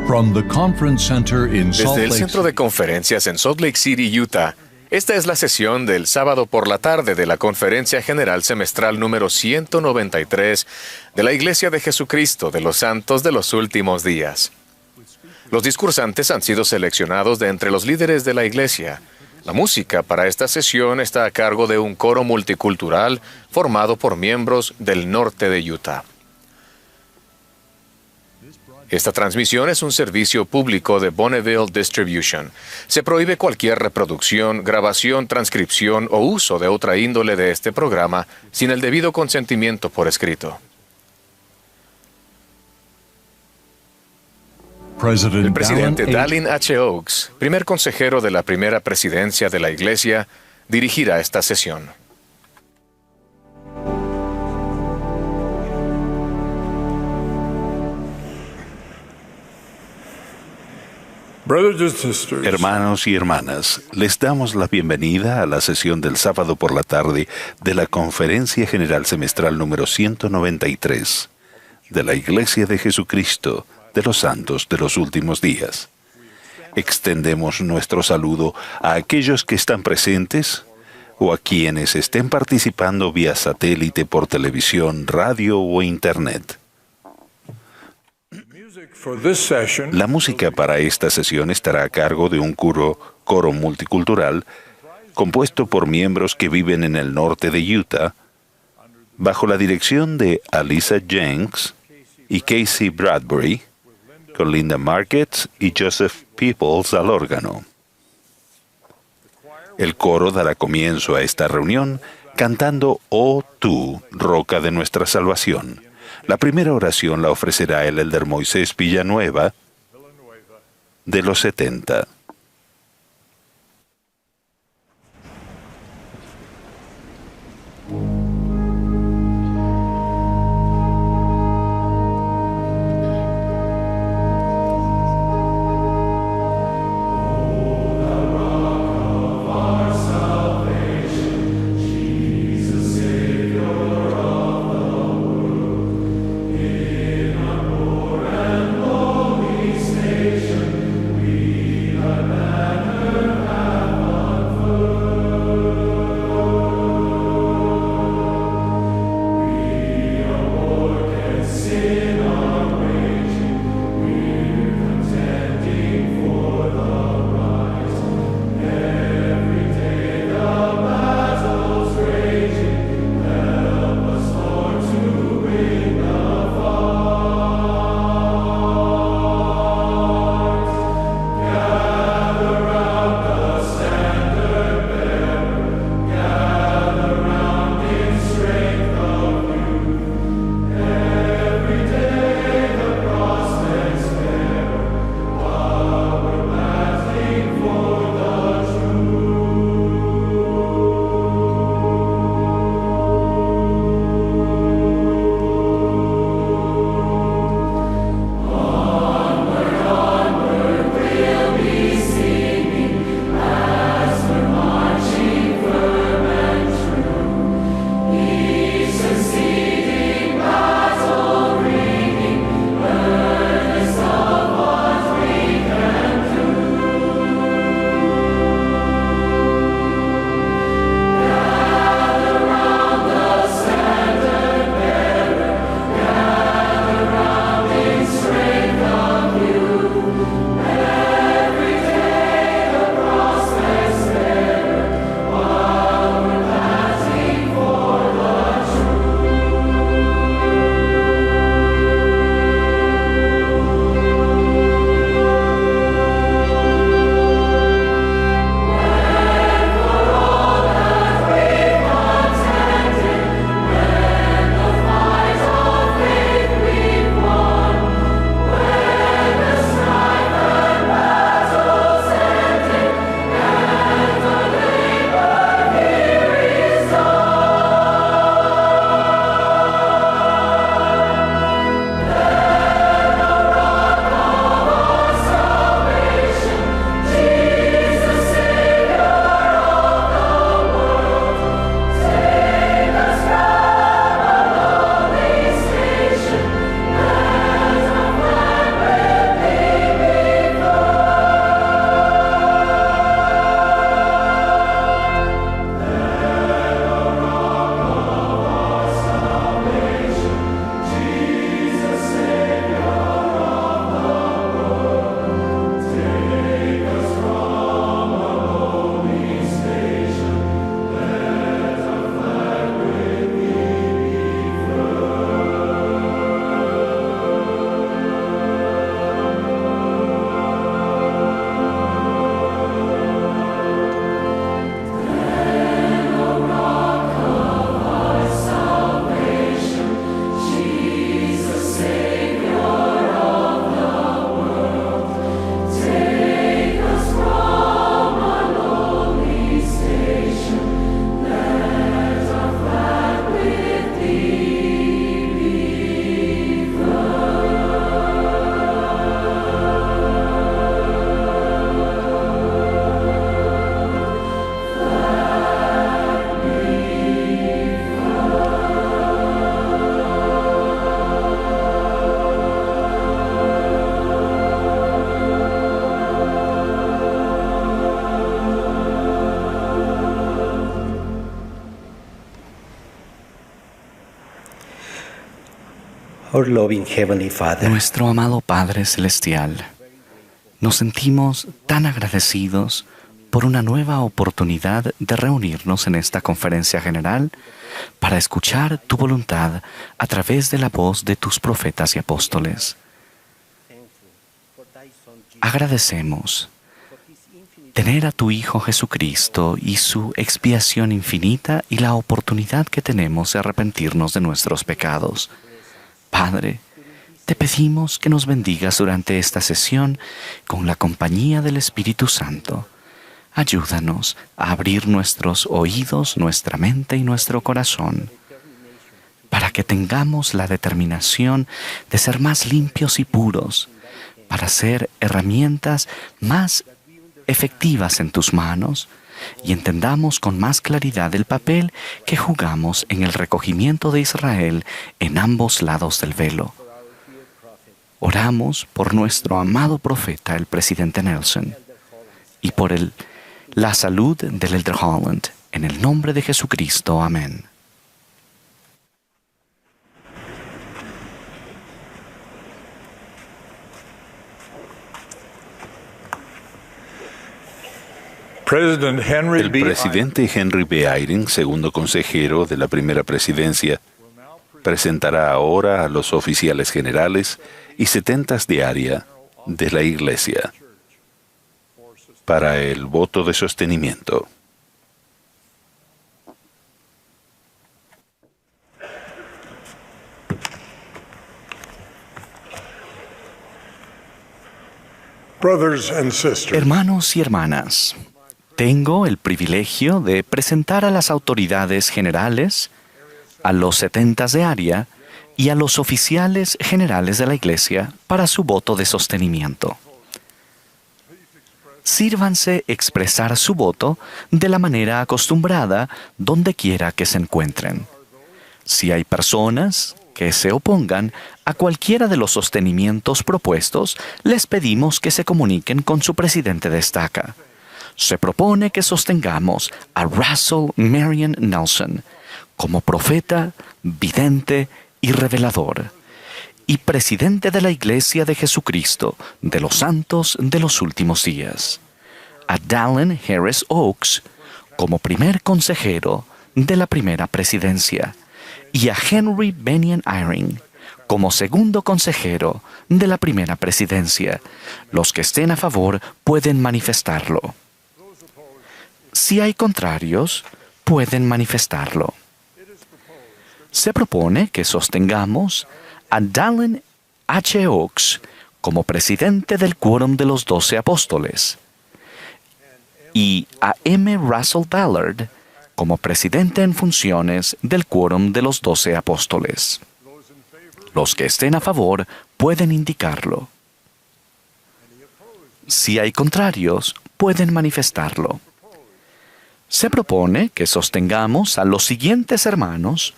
From the Conference Center in Salt Desde el Lake Centro de Conferencias en Salt Lake City, Utah, esta es la sesión del sábado por la tarde de la Conferencia General Semestral número 193 de la Iglesia de Jesucristo de los Santos de los Últimos Días. Los discursantes han sido seleccionados de entre los líderes de la Iglesia. La música para esta sesión está a cargo de un coro multicultural formado por miembros del norte de Utah. Esta transmisión es un servicio público de Bonneville Distribution. Se prohíbe cualquier reproducción, grabación, transcripción o uso de otra índole de este programa sin el debido consentimiento por escrito. El presidente Dallin H. Oaks, primer consejero de la primera presidencia de la Iglesia, dirigirá esta sesión. Hermanos y hermanas, les damos la bienvenida a la sesión del sábado por la tarde de la Conferencia General Semestral número 193 de la Iglesia de Jesucristo de los Santos de los Últimos Días. Extendemos nuestro saludo a aquellos que están presentes o a quienes estén participando vía satélite por televisión, radio o internet. La música para esta sesión estará a cargo de un coro multicultural compuesto por miembros que viven en el norte de Utah, bajo la dirección de Alisa Jenks y Casey Bradbury, con Linda Markets y Joseph Peoples al órgano. El coro dará comienzo a esta reunión cantando «Oh tú, roca de nuestra salvación». La primera oración la ofrecerá el elder Moisés Villanueva, de los 70. Our loving Heavenly Father, Nuestro amado Padre Celestial, nos sentimos tan agradecidos por una nueva oportunidad de reunirnos en esta conferencia general para escuchar tu voluntad a través de la voz de tus profetas y apóstoles. Agradecemos tener a tu Hijo Jesucristo y su expiación infinita y la oportunidad que tenemos de arrepentirnos de nuestros pecados. Padre, te pedimos que nos bendigas durante esta sesión con la compañía del Espíritu Santo. Ayúdanos a abrir nuestros oídos, nuestra mente y nuestro corazón para que tengamos la determinación de ser más limpios y puros, para ser herramientas más efectivas en tus manos y entendamos con más claridad el papel que jugamos en el recogimiento de Israel en ambos lados del velo. Oramos por nuestro amado profeta, el presidente Nelson, y por la salud del Elder Holland. En el nombre de Jesucristo. Amén. El presidente Henry B. Eyring, segundo consejero de la primera presidencia, presentará ahora a los oficiales generales y setentas de área de la Iglesia para el voto de sostenimiento. Hermanos y hermanas, tengo el privilegio de presentar a las autoridades generales, a los setentas de área y a los oficiales generales de la Iglesia para su voto de sostenimiento. Sírvanse expresar su voto de la manera acostumbrada donde quiera que se encuentren. Si hay personas que se opongan a cualquiera de los sostenimientos propuestos, les pedimos que se comuniquen con su presidente de estaca. Se propone que sostengamos a Russell Marion Nelson como profeta, vidente y revelador, y presidente de la Iglesia de Jesucristo de los Santos de los Últimos Días. A Dallin Harris Oaks como primer consejero de la primera presidencia, y a Henry Benyon Eyring como segundo consejero de la primera presidencia. Los que estén a favor pueden manifestarlo. Si hay contrarios, pueden manifestarlo. Se propone que sostengamos a Dallin H. Oaks como presidente del Quórum de los 12 Apóstoles y a M. Russell Ballard como presidente en funciones del Quórum de los 12 Apóstoles. Los que estén a favor pueden indicarlo. Si hay contrarios, pueden manifestarlo. Se propone que sostengamos a los siguientes hermanos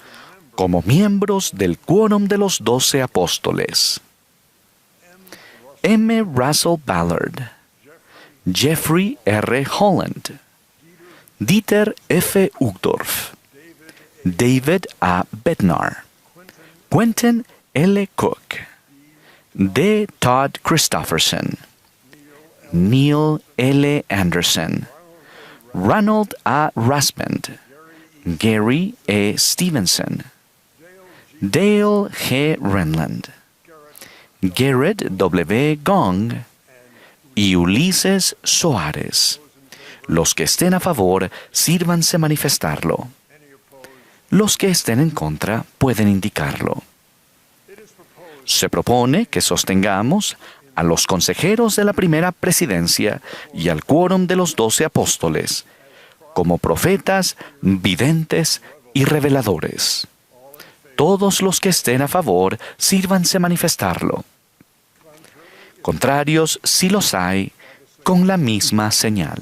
como miembros del Quórum de los 12 Apóstoles: M. Russell Ballard, Jeffrey R. Holland, Dieter F. Uchtdorf, David A. Bednar, Quentin L. Cook, D. Todd Christofferson, Neil L. Anderson, Ronald A. Raspend, Gary E. Stevenson, Dale G. Renland, Garrett W. Gong y Ulises Soares. Los que estén a favor, sírvanse manifestarlo. Los que estén en contra pueden indicarlo. Se propone que sostengamos a los consejeros de la primera presidencia y al Quórum de los 12 Apóstoles como profetas, videntes y reveladores. Todos los que estén a favor, sírvanse manifestarlo. Contrarios, si los hay, con la misma señal.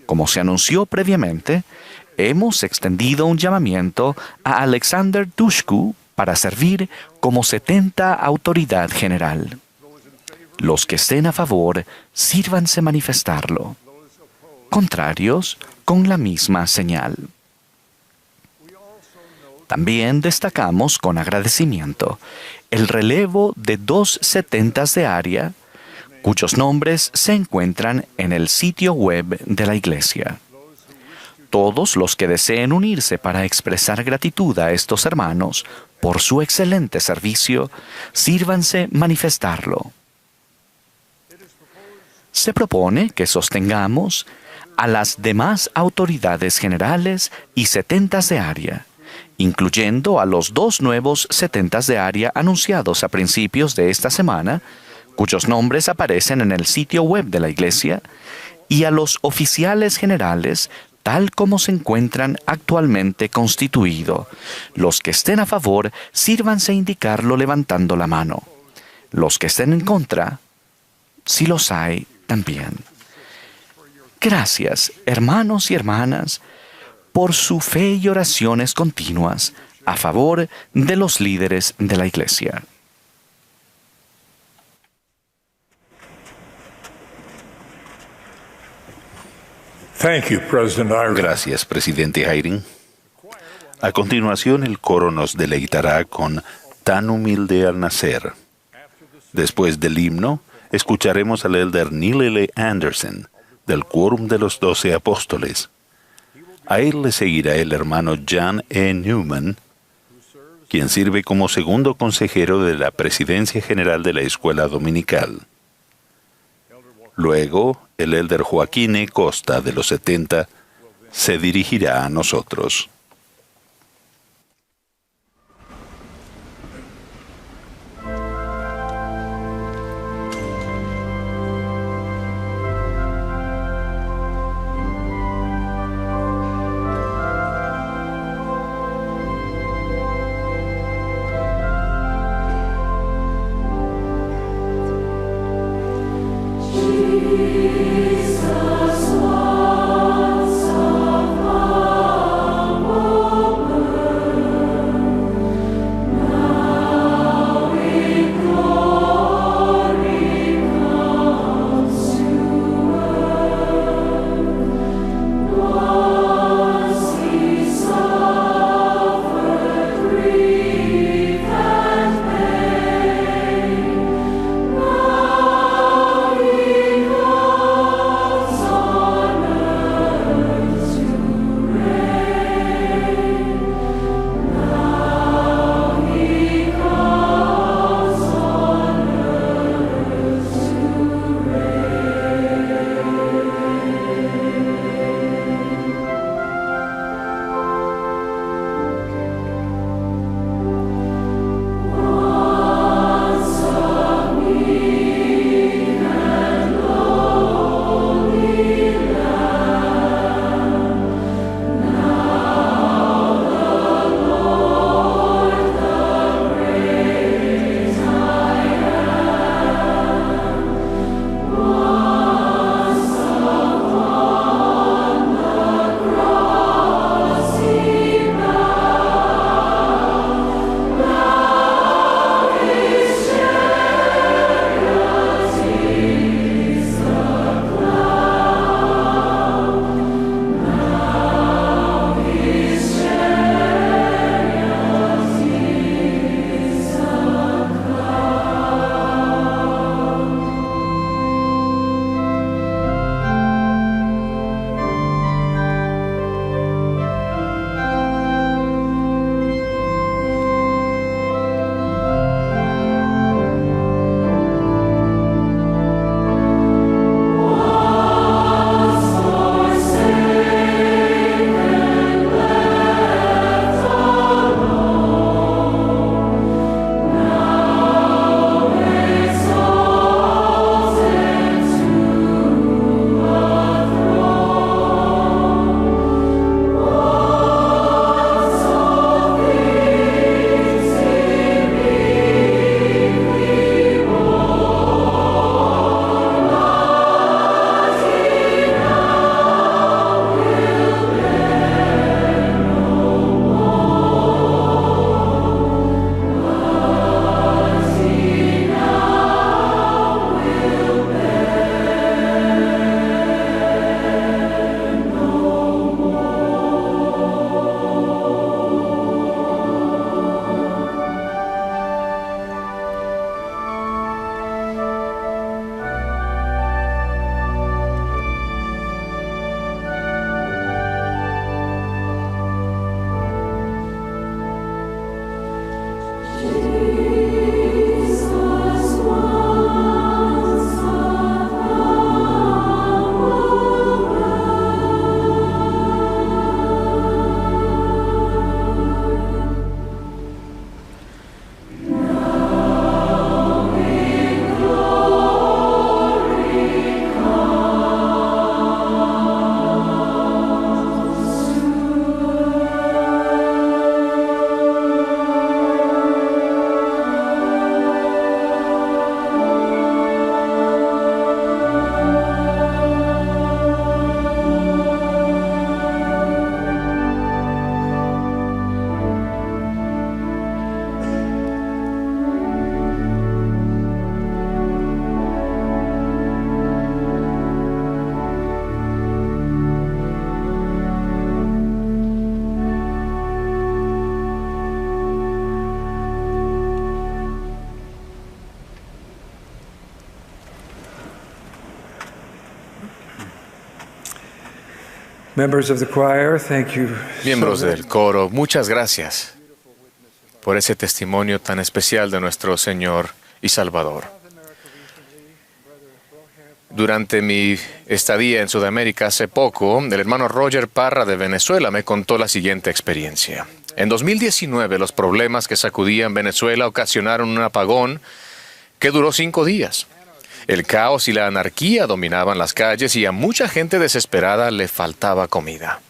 Como se anunció previamente, hemos extendido un llamamiento a Alexander Dushku para servir como 70 autoridad general. Los que estén a favor, sírvanse manifestarlo. Contrarios, con la misma señal. También destacamos con agradecimiento el relevo de 2 setentas de área, cuyos nombres se encuentran en el sitio web de la Iglesia. Todos los que deseen unirse para expresar gratitud a estos hermanos por su excelente servicio, sírvanse manifestarlo. Se propone que sostengamos a las demás autoridades generales y setentas de área, incluyendo a los 2 nuevos setentas de área anunciados a principios de esta semana, cuyos nombres aparecen en el sitio web de la Iglesia, y a los oficiales generales tal como se encuentran actualmente constituidos. Los que estén a favor, sírvanse indicarlo levantando la mano. Los que estén en contra, si los hay, también. Gracias, hermanos y hermanas, por su fe y oraciones continuas a favor de los líderes de la Iglesia. Gracias, presidente Eyring. A continuación, el coro nos deleitará con Tan humilde al nacer. Después del himno, escucharemos al elder Neil L. Anderson, del Quórum de los 12 Apóstoles. A él le seguirá el hermano John E. Newman, quien sirve como segundo consejero de la Presidencia General de la Escuela Dominical. Luego, el elder Joaquín E. Costa, de los 70, se dirigirá a nosotros. Jesus, once upon Members of the choir, thank you. Miembros del coro, muchas gracias por ese testimonio tan especial de nuestro Señor y Salvador. Durante mi estadía en Sudamérica hace poco, el hermano Roger Parra de Venezuela me contó la siguiente experiencia. En 2019, los problemas que sacudían Venezuela ocasionaron un apagón que duró 5 días. El caos y la anarquía dominaban las calles y a mucha gente desesperada le faltaba comida.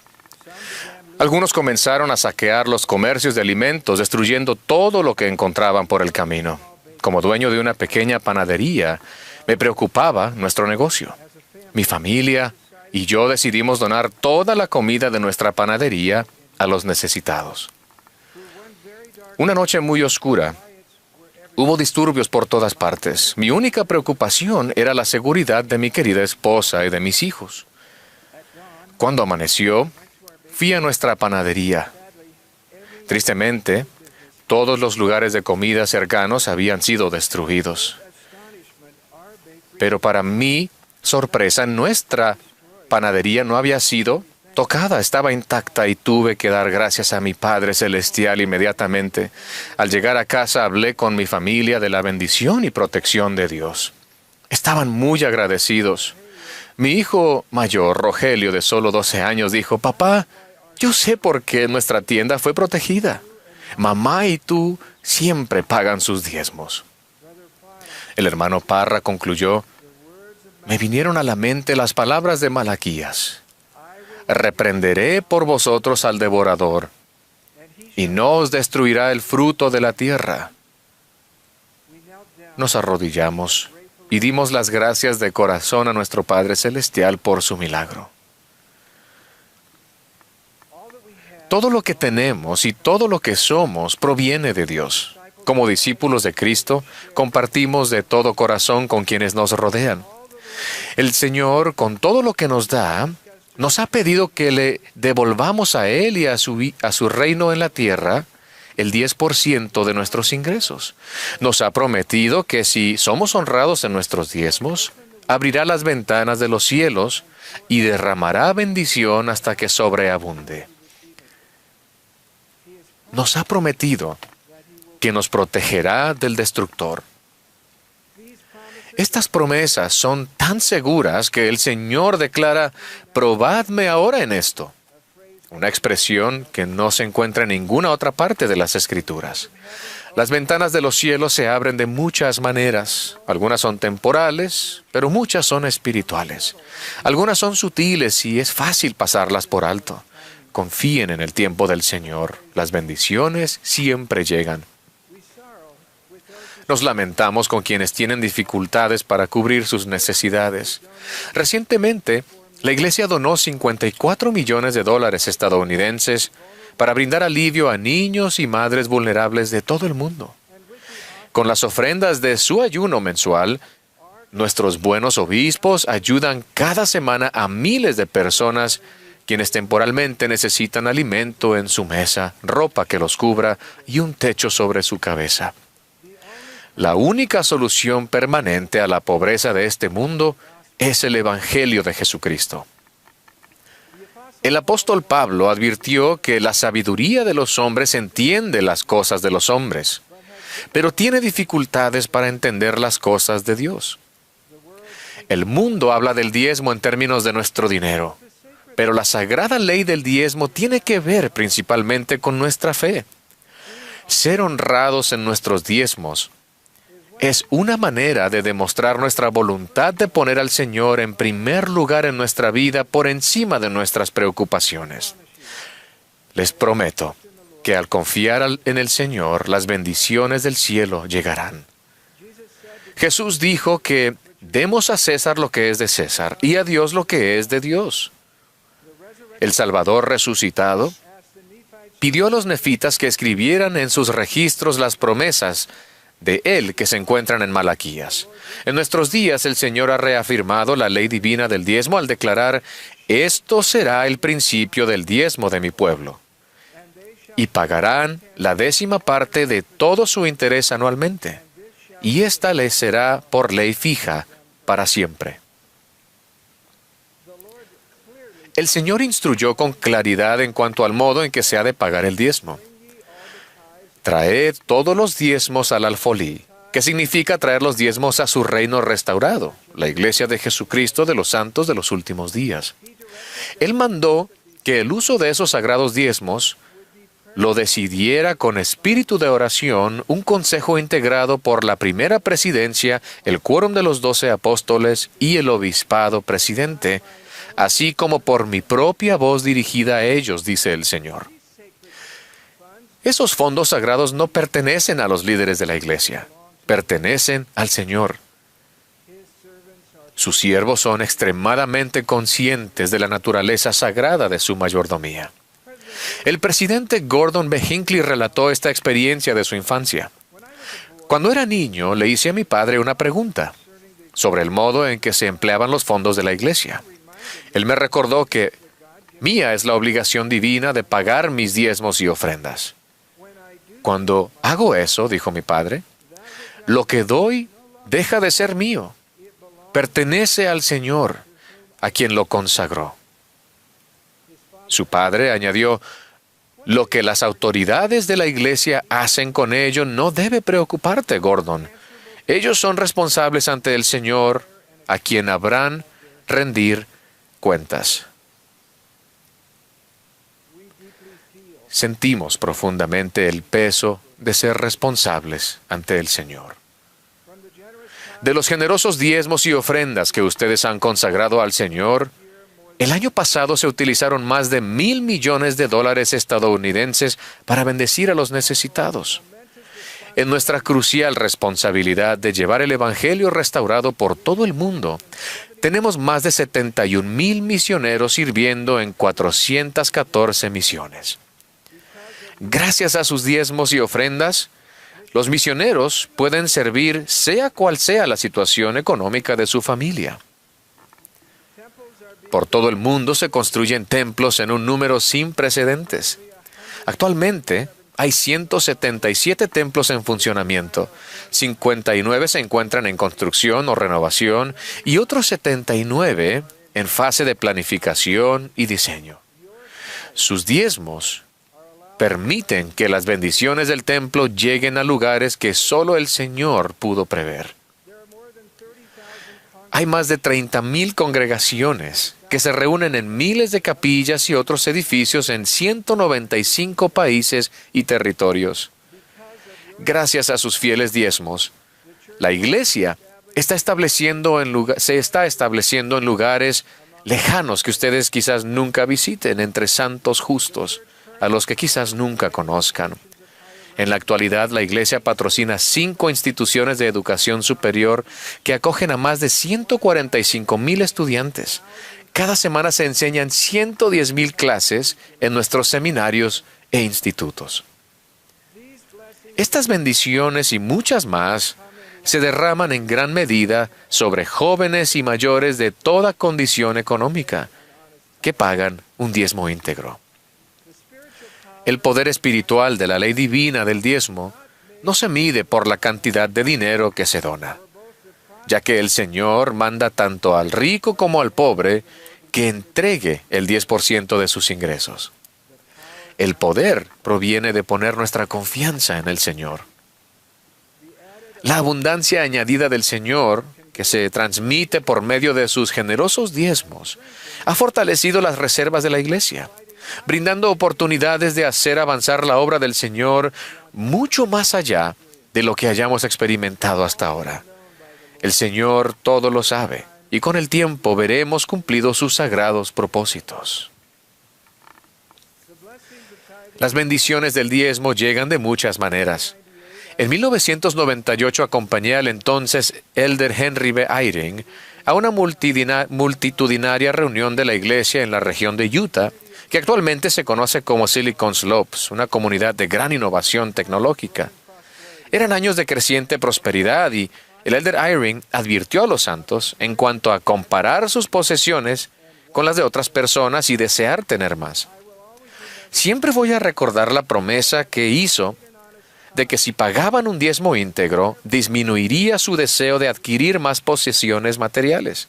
Algunos comenzaron a saquear los comercios de alimentos, destruyendo todo lo que encontraban por el camino. Como dueño de una pequeña panadería, me preocupaba nuestro negocio. Mi familia y yo decidimos donar toda la comida de nuestra panadería a los necesitados. Una noche muy oscura, hubo disturbios por todas partes. Mi única preocupación era la seguridad de mi querida esposa y de mis hijos. Cuando amaneció, fui a nuestra panadería. Tristemente, todos los lugares de comida cercanos habían sido destruidos. Pero para mi sorpresa, nuestra panadería no había sido tocada, estaba intacta y tuve que dar gracias a mi Padre Celestial inmediatamente. Al llegar a casa hablé con mi familia de la bendición y protección de Dios. Estaban muy agradecidos. Mi hijo mayor, Rogelio, de solo 12 años, dijo: «Papá, yo sé por qué nuestra tienda fue protegida. Mamá y tú siempre pagan sus diezmos». El hermano Parra concluyó: «Me vinieron a la mente las palabras de Malaquías. Reprenderé por vosotros al devorador, y no os destruirá el fruto de la tierra». Nos arrodillamos y dimos las gracias de corazón a nuestro Padre Celestial por su milagro. Todo lo que tenemos y todo lo que somos proviene de Dios. Como discípulos de Cristo, compartimos de todo corazón con quienes nos rodean. El Señor, con todo lo que nos da, nos ha pedido que le devolvamos a Él y a su reino en la tierra el 10% de nuestros ingresos. Nos ha prometido que si somos honrados en nuestros diezmos, abrirá las ventanas de los cielos y derramará bendición hasta que sobreabunde. Nos ha prometido que nos protegerá del destructor. Estas promesas son tan seguras que el Señor declara: «Probadme ahora en esto». Una expresión que no se encuentra en ninguna otra parte de las Escrituras. Las ventanas de los cielos se abren de muchas maneras. Algunas son temporales, pero muchas son espirituales. Algunas son sutiles y es fácil pasarlas por alto. Confíen en el tiempo del Señor. Las bendiciones siempre llegan. Nos lamentamos con quienes tienen dificultades para cubrir sus necesidades. Recientemente, la Iglesia donó $54 millones estadounidenses para brindar alivio a niños y madres vulnerables de todo el mundo. Con las ofrendas de su ayuno mensual, nuestros buenos obispos ayudan cada semana a miles de personas quienes temporalmente necesitan alimento en su mesa, ropa que los cubra y un techo sobre su cabeza. La única solución permanente a la pobreza de este mundo es el Evangelio de Jesucristo. El apóstol Pablo advirtió que la sabiduría de los hombres entiende las cosas de los hombres, pero tiene dificultades para entender las cosas de Dios. El mundo habla del diezmo en términos de nuestro dinero, pero la sagrada ley del diezmo tiene que ver principalmente con nuestra fe. Ser honrados en nuestros diezmos es una manera de demostrar nuestra voluntad de poner al Señor en primer lugar en nuestra vida por encima de nuestras preocupaciones. Les prometo que al confiar en el Señor, las bendiciones del cielo llegarán. Jesús dijo que demos a César lo que es de César y a Dios lo que es de Dios. El Salvador resucitado pidió a los nefitas que escribieran en sus registros las promesas de Él que se encuentran en Malaquías. En nuestros días el Señor ha reafirmado la ley divina del diezmo al declarar: «Esto será el principio del diezmo de mi pueblo. Y pagarán la 10ª parte de todo su interés anualmente. Y esta les será por ley fija para siempre». el Señor instruyó con claridad en cuanto al modo en que se ha de pagar el diezmo. Traed todos los diezmos al alfolí, que significa traer los diezmos a su reino restaurado, la iglesia de Jesucristo de los santos de los últimos días. Él mandó que el uso de esos sagrados diezmos lo decidiera con espíritu de oración un consejo integrado por la primera presidencia, el quórum de los 12 apóstoles y el obispado presidente, así como por mi propia voz dirigida a ellos, dice el Señor. Esos fondos sagrados no pertenecen a los líderes de la iglesia, pertenecen al Señor. Sus siervos son extremadamente conscientes de la naturaleza sagrada de su mayordomía. El presidente Gordon B. Hinckley relató esta experiencia de su infancia. Cuando era niño, le hice a mi padre una pregunta sobre el modo en que se empleaban los fondos de la iglesia. Él me recordó que mía es la obligación divina de pagar mis diezmos y ofrendas. Cuando hago eso, dijo mi padre, lo que doy deja de ser mío. Pertenece al Señor, a quien lo consagró. Su padre añadió, lo que las autoridades de la iglesia hacen con ello no debe preocuparte, Gordon. Ellos son responsables ante el Señor, a quien habrán rendir cuentas. Sentimos profundamente el peso de ser responsables ante el Señor. De los generosos diezmos y ofrendas que ustedes han consagrado al Señor, el año pasado se utilizaron más de $1,000 millones estadounidenses para bendecir a los necesitados. En nuestra crucial responsabilidad de llevar el Evangelio restaurado por todo el mundo, tenemos más de 71,000 misioneros sirviendo en 414 misiones. Gracias a sus diezmos y ofrendas, los misioneros pueden servir sea cual sea la situación económica de su familia. Por todo el mundo se construyen templos en un número sin precedentes. Actualmente hay 177 templos en funcionamiento, 59 se encuentran en construcción o renovación y otros 79 en fase de planificación y diseño. Sus diezmos permiten que las bendiciones del templo lleguen a lugares que solo el Señor pudo prever. Hay más de 30,000 congregaciones que se reúnen en miles de capillas y otros edificios en 195 países y territorios. Gracias a sus fieles diezmos, la iglesia se está estableciendo en lugares lejanos que ustedes quizás nunca visiten, entre santos justos, a los que quizás nunca conozcan. En la actualidad, la Iglesia patrocina 5 instituciones de educación superior que acogen a más de 145,000 estudiantes. Cada semana se enseñan 110,000 clases en nuestros seminarios e institutos. Estas bendiciones y muchas más se derraman en gran medida sobre jóvenes y mayores de toda condición económica que pagan un diezmo íntegro. El poder espiritual de la ley divina del diezmo no se mide por la cantidad de dinero que se dona, ya que el Señor manda tanto al rico como al pobre que entregue el 10% de sus ingresos. El poder proviene de poner nuestra confianza en el Señor. La abundancia añadida del Señor, que se transmite por medio de sus generosos diezmos, ha fortalecido las reservas de la iglesia, brindando oportunidades de hacer avanzar la obra del Señor mucho más allá de lo que hayamos experimentado hasta ahora. El Señor todo lo sabe, y con el tiempo veremos cumplidos sus sagrados propósitos. Las bendiciones del diezmo llegan de muchas maneras. En 1998 acompañé al entonces Elder Henry B. Eyring a una multitudinaria reunión de la iglesia en la región de Utah, que actualmente se conoce como Silicon Slopes, una comunidad de gran innovación tecnológica. Eran años de creciente prosperidad y el Elder Eyring advirtió a los santos en cuanto a comparar sus posesiones con las de otras personas y desear tener más. Siempre voy a recordar la promesa que hizo de que si pagaban un diezmo íntegro, disminuiría su deseo de adquirir más posesiones materiales.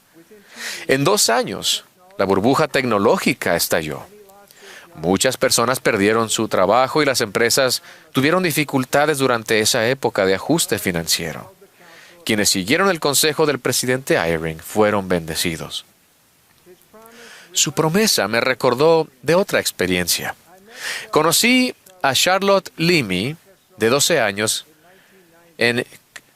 En 2 años, La burbuja tecnológica estalló. Muchas personas perdieron su trabajo y las empresas tuvieron dificultades durante esa época de ajuste financiero. Quienes siguieron el consejo del presidente Eyring fueron bendecidos. Su promesa me recordó de otra experiencia. Conocí a Charlotte Limy, de 12 años, en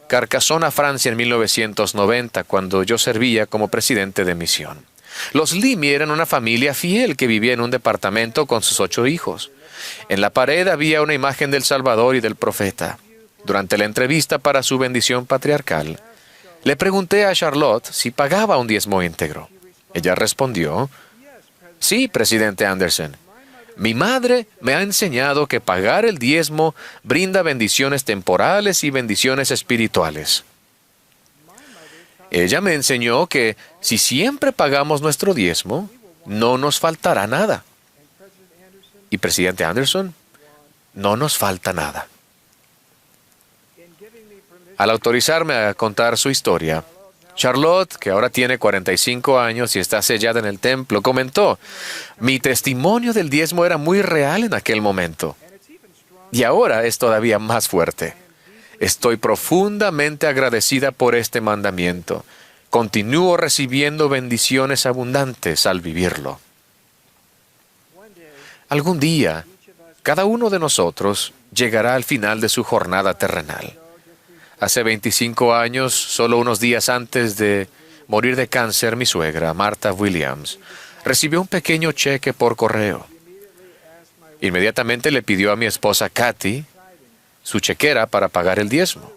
Carcassonne, Francia, en 1990, cuando yo servía como presidente de misión. Los Limy eran una familia fiel que vivía en un departamento con sus 8 hijos. En la pared había una imagen del Salvador y del profeta. Durante la entrevista para su bendición patriarcal, le pregunté a Charlotte si pagaba un diezmo íntegro. Ella respondió: sí, presidente Anderson. Mi madre me ha enseñado que pagar el diezmo brinda bendiciones temporales y bendiciones espirituales. Ella me enseñó que si siempre pagamos nuestro diezmo, no nos faltará nada. Y presidente Anderson, no nos falta nada. Al autorizarme a contar su historia, Charlotte, que ahora tiene 45 años y está sellada en el templo, comentó: mi testimonio del diezmo era muy real en aquel momento. Y ahora es todavía más fuerte. Estoy profundamente agradecida por este mandamiento. Continúo recibiendo bendiciones abundantes al vivirlo. Algún día, cada uno de nosotros llegará al final de su jornada terrenal. Hace 25 años, solo unos días antes de morir de cáncer, mi suegra, Martha Williams, recibió un pequeño cheque por correo. Inmediatamente le pidió a mi esposa Kathy su chequera para pagar el diezmo.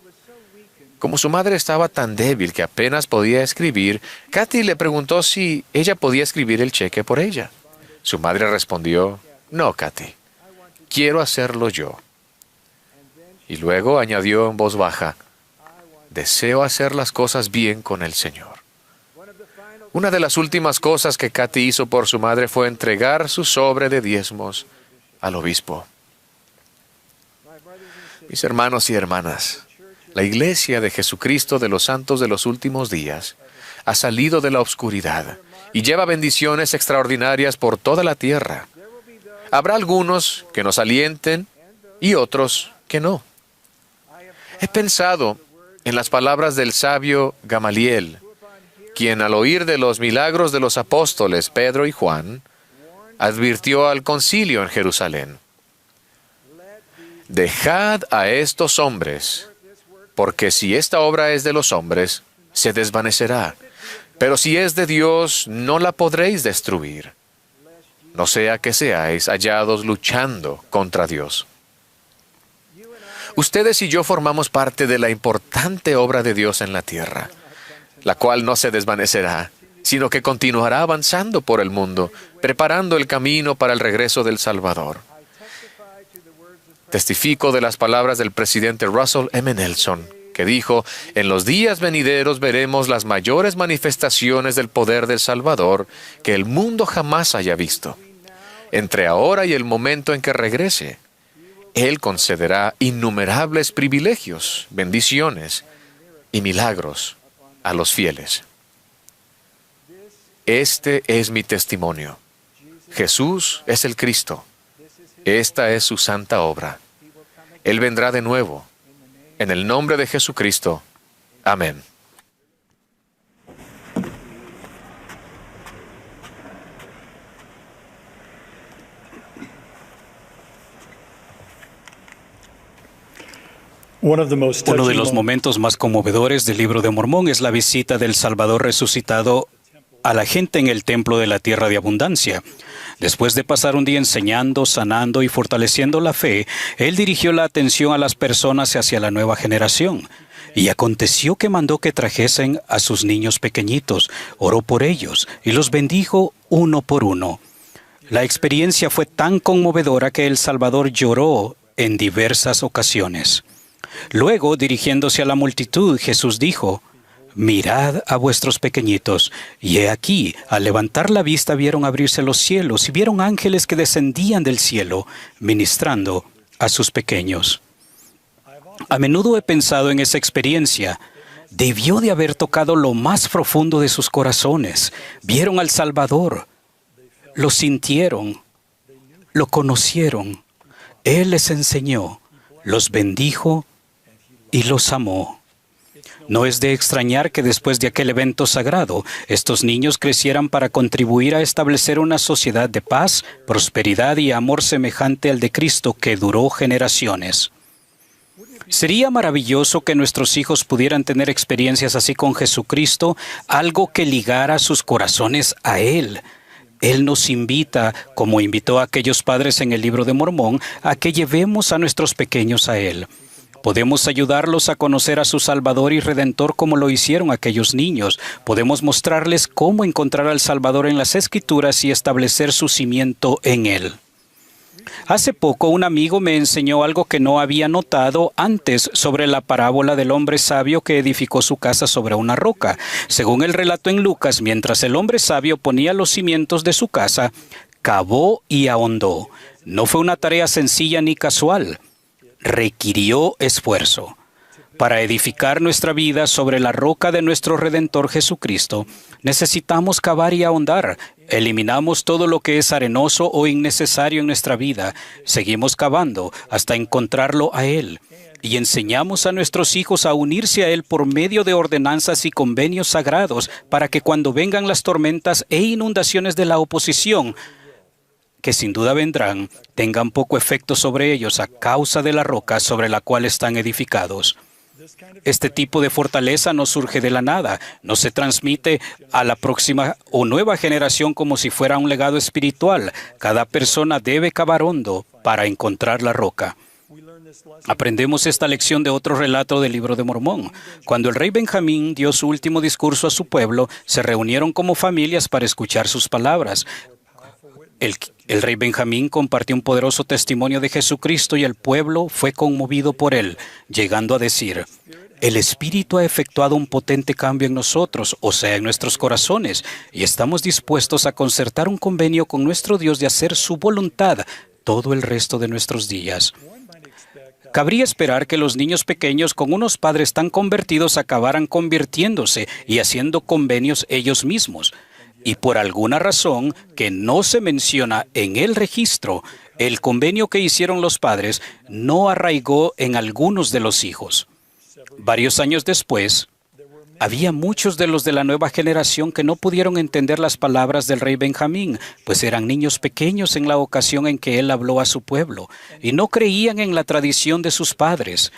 Como su madre estaba tan débil que apenas podía escribir, Kathy le preguntó si ella podía escribir el cheque por ella. Su madre respondió: no, Kathy, quiero hacerlo yo. Y luego añadió en voz baja: deseo hacer las cosas bien con el Señor. Una de las últimas cosas que Kathy hizo por su madre fue entregar su sobre de diezmos al obispo. Mis hermanos y hermanas, la Iglesia de Jesucristo de los Santos de los Últimos Días ha salido de la oscuridad y lleva bendiciones extraordinarias por toda la tierra. Habrá algunos que nos alienten y otros que no. He pensado en las palabras del sabio Gamaliel, quien al oír de los milagros de los apóstoles Pedro y Juan, advirtió al concilio en Jerusalén: dejad a estos hombres, porque si esta obra es de los hombres, se desvanecerá, pero si es de Dios, no la podréis destruir. No sea que seáis hallados luchando contra Dios. Ustedes y yo formamos parte de la importante obra de Dios en la tierra, la cual no se desvanecerá, sino que continuará avanzando por el mundo, preparando el camino para el regreso del Salvador. Testifico de las palabras del presidente Russell M. Nelson, que dijo: en los días venideros veremos las mayores manifestaciones del poder del Salvador que el mundo jamás haya visto. Entre ahora y el momento en que regrese, Él concederá innumerables privilegios, bendiciones y milagros a los fieles. Este es mi testimonio. Jesús es el Cristo. Esta es su santa obra. Él vendrá de nuevo. En el nombre de Jesucristo. Amén. Uno de los momentos más conmovedores del Libro de Mormón es la visita del Salvador resucitado a la gente en el templo de la tierra de abundancia. Después de pasar un día enseñando, sanando y fortaleciendo la fe, Él dirigió la atención a las personas hacia la nueva generación. Y aconteció que mandó que trajesen a sus niños pequeñitos, oró por ellos y los bendijo uno por uno. La experiencia fue tan conmovedora que el Salvador lloró en diversas ocasiones. Luego, dirigiéndose a la multitud, Jesús dijo: mirad a vuestros pequeñitos. Y he aquí, al levantar la vista, vieron abrirse los cielos y vieron ángeles que descendían del cielo, ministrando a sus pequeños. A menudo he pensado en esa experiencia. Debió de haber tocado lo más profundo de sus corazones. Vieron al Salvador, lo sintieron, lo conocieron. Él les enseñó, los bendijo y los amó. No es de extrañar que después de aquel evento sagrado, estos niños crecieran para contribuir a establecer una sociedad de paz, prosperidad y amor semejante al de Cristo que duró generaciones. Sería maravilloso que nuestros hijos pudieran tener experiencias así con Jesucristo, algo que ligara sus corazones a Él. Él nos invita, como invitó a aquellos padres en el Libro de Mormón, a que llevemos a nuestros pequeños a Él. Podemos ayudarlos a conocer a su Salvador y Redentor como lo hicieron aquellos niños. Podemos mostrarles cómo encontrar al Salvador en las Escrituras y establecer su cimiento en Él. Hace poco un amigo me enseñó algo que no había notado antes sobre la parábola del hombre sabio que edificó su casa sobre una roca. Según el relato en Lucas, mientras el hombre sabio ponía los cimientos de su casa, cavó y ahondó. No fue una tarea sencilla ni casual. Requirió esfuerzo. Para edificar nuestra vida sobre la roca de nuestro Redentor Jesucristo, necesitamos cavar y ahondar. Eliminamos todo lo que es arenoso o innecesario en nuestra vida. Seguimos cavando hasta encontrarlo a Él. Y enseñamos a nuestros hijos a unirse a Él por medio de ordenanzas y convenios sagrados para que cuando vengan las tormentas e inundaciones de la oposición, que sin duda vendrán, tengan poco efecto sobre ellos a causa de la roca sobre la cual están edificados. Este tipo de fortaleza no surge de la nada, no se transmite a la próxima o nueva generación como si fuera un legado espiritual. Cada persona debe cavar hondo para encontrar la roca. Aprendemos esta lección de otro relato del Libro de Mormón. Cuando el rey Benjamín dio su último discurso a su pueblo, se reunieron como familias para escuchar sus palabras. El rey Benjamín compartió un poderoso testimonio de Jesucristo y el pueblo fue conmovido por él, llegando a decir: el Espíritu ha efectuado un potente cambio en nosotros, o sea, en nuestros corazones, y estamos dispuestos a concertar un convenio con nuestro Dios de hacer su voluntad todo el resto de nuestros días. Cabría esperar que los niños pequeños con unos padres tan convertidos acabaran convirtiéndose y haciendo convenios ellos mismos. Y por alguna razón que no se menciona en el registro, el convenio que hicieron los padres no arraigó en algunos de los hijos. Varios años después, había muchos de los de la nueva generación que no pudieron entender las palabras del rey Benjamín, pues eran niños pequeños en la ocasión en que él habló a su pueblo, y no creían en la tradición de sus padres.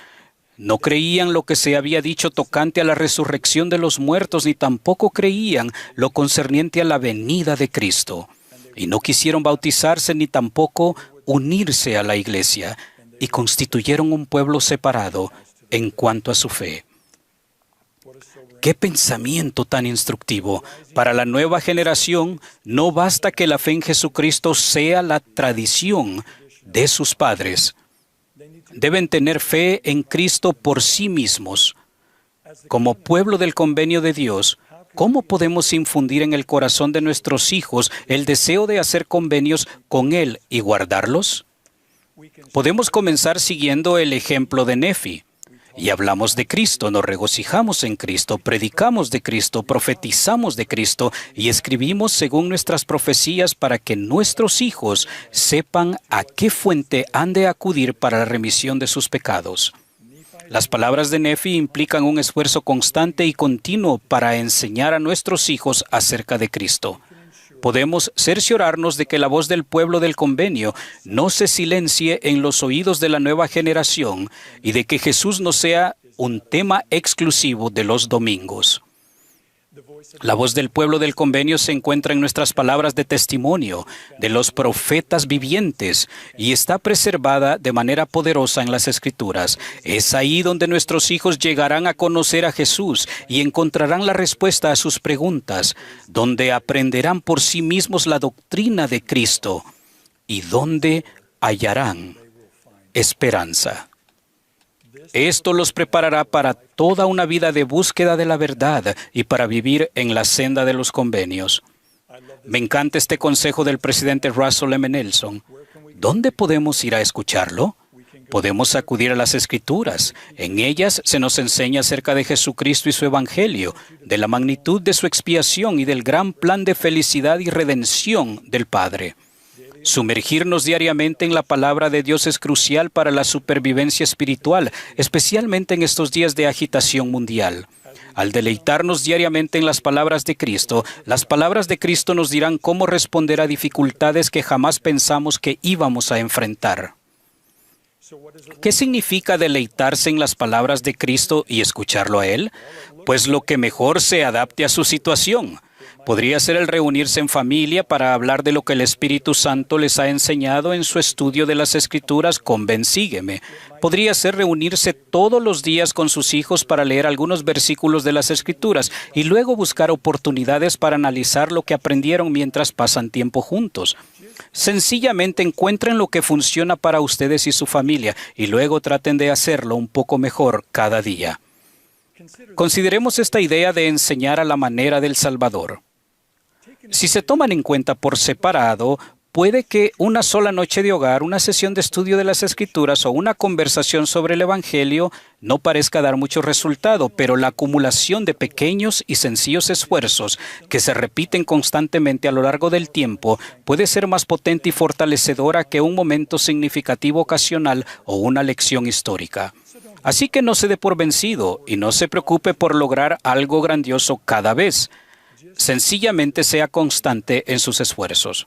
No creían lo que se había dicho tocante a la resurrección de los muertos, ni tampoco creían lo concerniente a la venida de Cristo. Y no quisieron bautizarse ni tampoco unirse a la iglesia, y constituyeron un pueblo separado en cuanto a su fe. ¡Qué pensamiento tan instructivo! Para la nueva generación, no basta que la fe en Jesucristo sea la tradición de sus padres. Deben tener fe en Cristo por sí mismos. Como pueblo del convenio de Dios, ¿cómo podemos infundir en el corazón de nuestros hijos el deseo de hacer convenios con Él y guardarlos? Podemos comenzar siguiendo el ejemplo de Nefi. Y hablamos de Cristo, nos regocijamos en Cristo, predicamos de Cristo, profetizamos de Cristo y escribimos según nuestras profecías para que nuestros hijos sepan a qué fuente han de acudir para la remisión de sus pecados. Las palabras de Nefi implican un esfuerzo constante y continuo para enseñar a nuestros hijos acerca de Cristo. Podemos cerciorarnos de que la voz del pueblo del convenio no se silencie en los oídos de la nueva generación y de que Jesús no sea un tema exclusivo de los domingos. La voz del pueblo del convenio se encuentra en nuestras palabras de testimonio de los profetas vivientes y está preservada de manera poderosa en las Escrituras. Es ahí donde nuestros hijos llegarán a conocer a Jesús y encontrarán la respuesta a sus preguntas, donde aprenderán por sí mismos la doctrina de Cristo y donde hallarán esperanza. Esto los preparará para toda una vida de búsqueda de la verdad y para vivir en la senda de los convenios. Me encanta este consejo del presidente Russell M. Nelson. ¿Dónde podemos ir a escucharlo? Podemos acudir a las Escrituras. En ellas se nos enseña acerca de Jesucristo y su Evangelio, de la magnitud de su expiación y del gran plan de felicidad y redención del Padre. Sumergirnos diariamente en la palabra de Dios es crucial para la supervivencia espiritual, especialmente en estos días de agitación mundial. Al deleitarnos diariamente en las palabras de Cristo nos dirán cómo responder a dificultades que jamás pensamos que íbamos a enfrentar. ¿Qué significa deleitarse en las palabras de Cristo y escucharlo a Él? Pues lo que mejor se adapte a su situación. Podría ser el reunirse en familia para hablar de lo que el Espíritu Santo les ha enseñado en su estudio de las Escrituras con Ven, Sígueme. Podría ser reunirse todos los días con sus hijos para leer algunos versículos de las Escrituras y luego buscar oportunidades para analizar lo que aprendieron mientras pasan tiempo juntos. Sencillamente encuentren lo que funciona para ustedes y su familia y luego traten de hacerlo un poco mejor cada día. Consideremos esta idea de enseñar a la manera del Salvador. Si se toman en cuenta por separado, puede que una sola noche de hogar, una sesión de estudio de las Escrituras o una conversación sobre el Evangelio no parezca dar mucho resultado, pero la acumulación de pequeños y sencillos esfuerzos que se repiten constantemente a lo largo del tiempo puede ser más potente y fortalecedora que un momento significativo ocasional o una lección histórica. Así que no se dé por vencido y no se preocupe por lograr algo grandioso cada vez. Sencillamente sea constante en sus esfuerzos.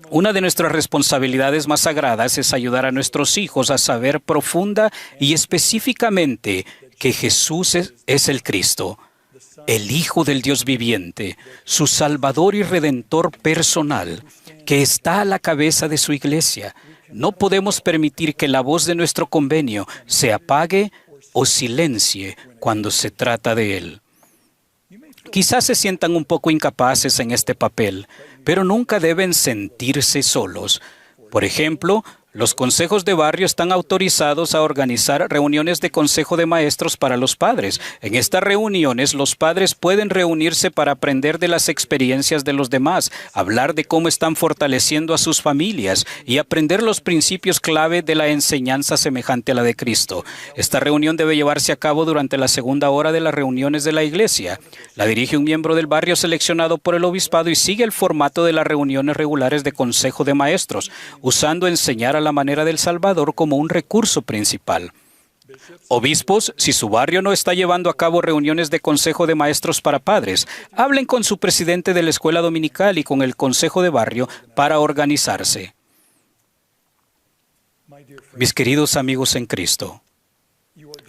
Una de nuestras responsabilidades más sagradas es ayudar a nuestros hijos a saber profunda y específicamente que Jesús es el Cristo, el Hijo del Dios viviente, su Salvador y Redentor personal, que está a la cabeza de su iglesia. No podemos permitir que la voz de nuestro convenio se apague o silencie cuando se trata de Él. Quizás se sientan un poco incapaces en este papel, pero nunca deben sentirse solos. Por ejemplo, los consejos de barrio están autorizados a organizar reuniones de consejo de maestros para los padres. En estas reuniones, los padres pueden reunirse para aprender de las experiencias de los demás, hablar de cómo están fortaleciendo a sus familias y aprender los principios clave de la enseñanza semejante a la de Cristo. Esta reunión debe llevarse a cabo durante la segunda hora de las reuniones de la iglesia. La dirige un miembro del barrio seleccionado por el obispado y sigue el formato de las reuniones regulares de consejo de maestros, usando enseñar a la manera del Salvador como un recurso principal. Obispos, si su barrio no está llevando a cabo reuniones de consejo de maestros para padres, hablen con su presidente de la escuela dominical y con el consejo de barrio para organizarse. Mis queridos amigos en Cristo,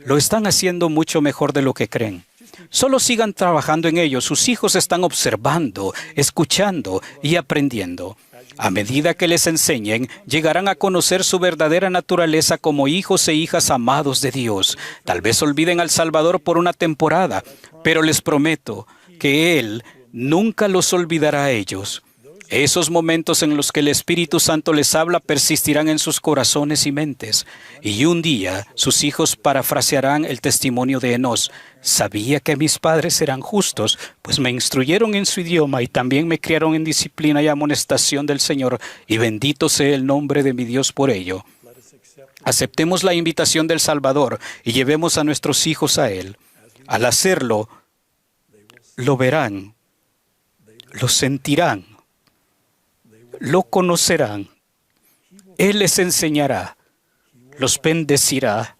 lo están haciendo mucho mejor de lo que creen. Solo sigan trabajando en ello. Sus hijos están observando, escuchando y aprendiendo. A medida que les enseñen, llegarán a conocer su verdadera naturaleza como hijos e hijas amados de Dios. Tal vez olviden al Salvador por una temporada, pero les prometo que Él nunca los olvidará a ellos. Esos momentos en los que el Espíritu Santo les habla persistirán en sus corazones y mentes. Y un día sus hijos parafrasearán el testimonio de Enós. Sabía que mis padres eran justos, pues me instruyeron en su idioma y también me criaron en disciplina y amonestación del Señor, y bendito sea el nombre de mi Dios por ello. Aceptemos la invitación del Salvador y llevemos a nuestros hijos a Él. Al hacerlo, lo verán, lo sentirán, lo conocerán. Él les enseñará, los bendecirá,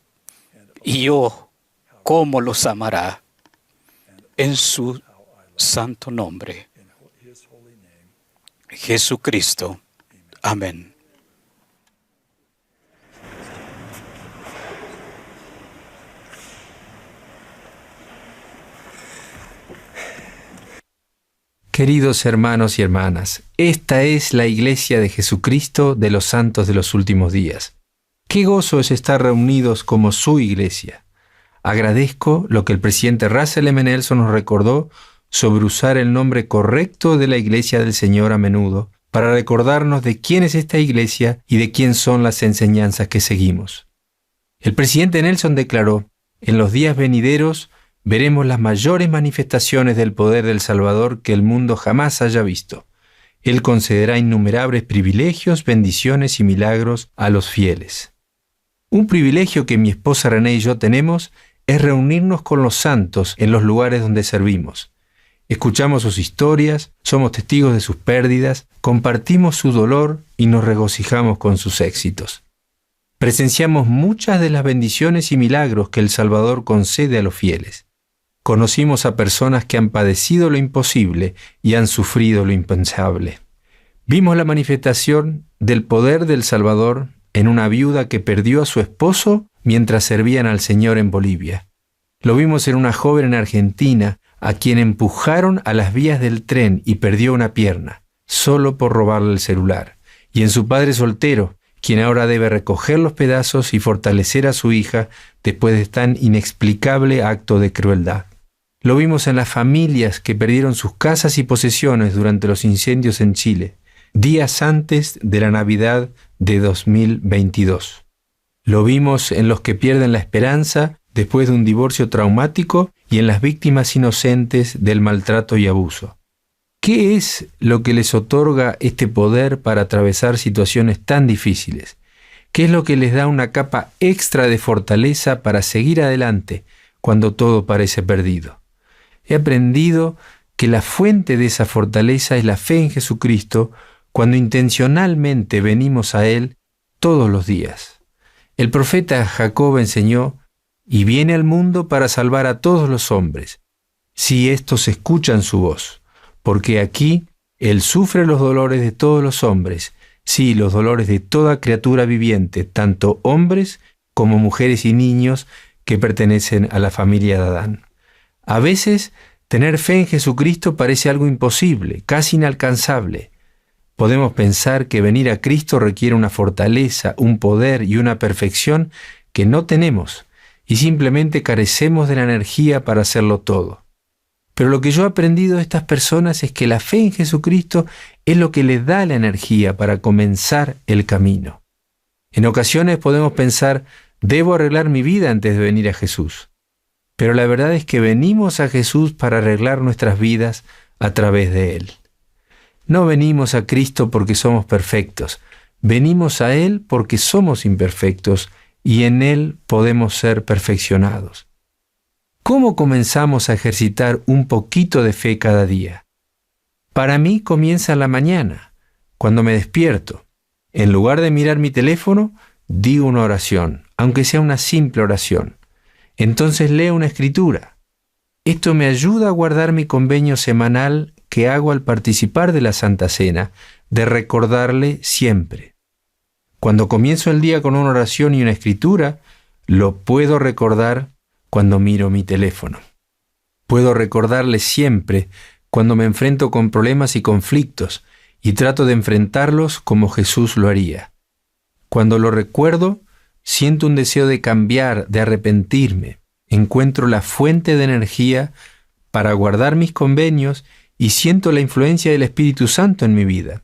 y cómo los amará. En su santo nombre. Jesucristo. Amén. Queridos hermanos y hermanas, esta es la Iglesia de Jesucristo de los santos de los últimos días. Qué gozo es estar reunidos como su Iglesia. Agradezco lo que el presidente Russell M. Nelson nos recordó sobre usar el nombre correcto de la Iglesia del Señor a menudo para recordarnos de quién es esta Iglesia y de quién son las enseñanzas que seguimos. El presidente Nelson declaró: en los días venideros veremos las mayores manifestaciones del poder del Salvador que el mundo jamás haya visto. Él concederá innumerables privilegios, bendiciones y milagros a los fieles. Un privilegio que mi esposa René y yo tenemos es reunirnos con los santos en los lugares donde servimos. Escuchamos sus historias, somos testigos de sus pérdidas, compartimos su dolor y nos regocijamos con sus éxitos. Presenciamos muchas de las bendiciones y milagros que el Salvador concede a los fieles. Conocimos a personas que han padecido lo imposible y han sufrido lo impensable. Vimos la manifestación del poder del Salvador en una viuda que perdió a su esposo mientras servían al Señor en Bolivia. Lo vimos en una joven en Argentina a quien empujaron a las vías del tren y perdió una pierna, solo por robarle el celular. Y en su padre soltero, quien ahora debe recoger los pedazos y fortalecer a su hija después de tan inexplicable acto de crueldad. Lo vimos en las familias que perdieron sus casas y posesiones durante los incendios en Chile, días antes de la Navidad de 2022. Lo vimos en los que pierden la esperanza después de un divorcio traumático y en las víctimas inocentes del maltrato y abuso. ¿Qué es lo que les otorga este poder para atravesar situaciones tan difíciles? ¿Qué es lo que les da una capa extra de fortaleza para seguir adelante cuando todo parece perdido? He aprendido que la fuente de esa fortaleza es la fe en Jesucristo cuando intencionalmente venimos a Él todos los días. El profeta Jacob enseñó: «Y viene al mundo para salvar a todos los hombres, si éstos escuchan su voz. Porque aquí Él sufre los dolores de todos los hombres, sí, los dolores de toda criatura viviente, tanto hombres como mujeres y niños que pertenecen a la familia de Adán». A veces, tener fe en Jesucristo parece algo imposible, casi inalcanzable. Podemos pensar que venir a Cristo requiere una fortaleza, un poder y una perfección que no tenemos, y simplemente carecemos de la energía para hacerlo todo. Pero lo que yo he aprendido de estas personas es que la fe en Jesucristo es lo que les da la energía para comenzar el camino. En ocasiones podemos pensar: debo arreglar mi vida antes de venir a Jesús. Pero la verdad es que venimos a Jesús para arreglar nuestras vidas a través de Él. No venimos a Cristo porque somos perfectos, venimos a Él porque somos imperfectos y en Él podemos ser perfeccionados. ¿Cómo comenzamos a ejercitar un poquito de fe cada día? Para mí comienza en la mañana, cuando me despierto. En lugar de mirar mi teléfono, digo una oración, aunque sea una simple oración. Entonces leo una escritura. Esto me ayuda a guardar mi convenio semanal que hago al participar de la Santa Cena, de recordarle siempre. Cuando comienzo el día con una oración y una escritura, lo puedo recordar cuando miro mi teléfono. Puedo recordarle siempre cuando me enfrento con problemas y conflictos y trato de enfrentarlos como Jesús lo haría. Cuando lo recuerdo, siento un deseo de cambiar, de arrepentirme. Encuentro la fuente de energía para guardar mis convenios y siento la influencia del Espíritu Santo en mi vida,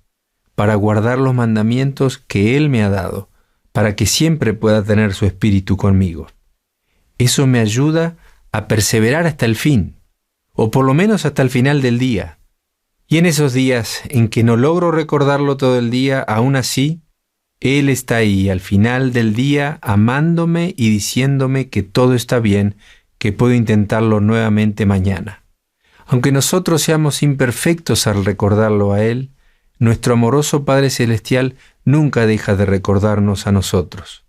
para guardar los mandamientos que Él me ha dado, para que siempre pueda tener su Espíritu conmigo. Eso me ayuda a perseverar hasta el fin, o por lo menos hasta el final del día. Y en esos días en que no logro recordarlo todo el día, aún así, Él está ahí al final del día amándome y diciéndome que todo está bien, que puedo intentarlo nuevamente mañana. Aunque nosotros seamos imperfectos al recordarlo a Él, nuestro amoroso Padre Celestial nunca deja de recordarnos a nosotros.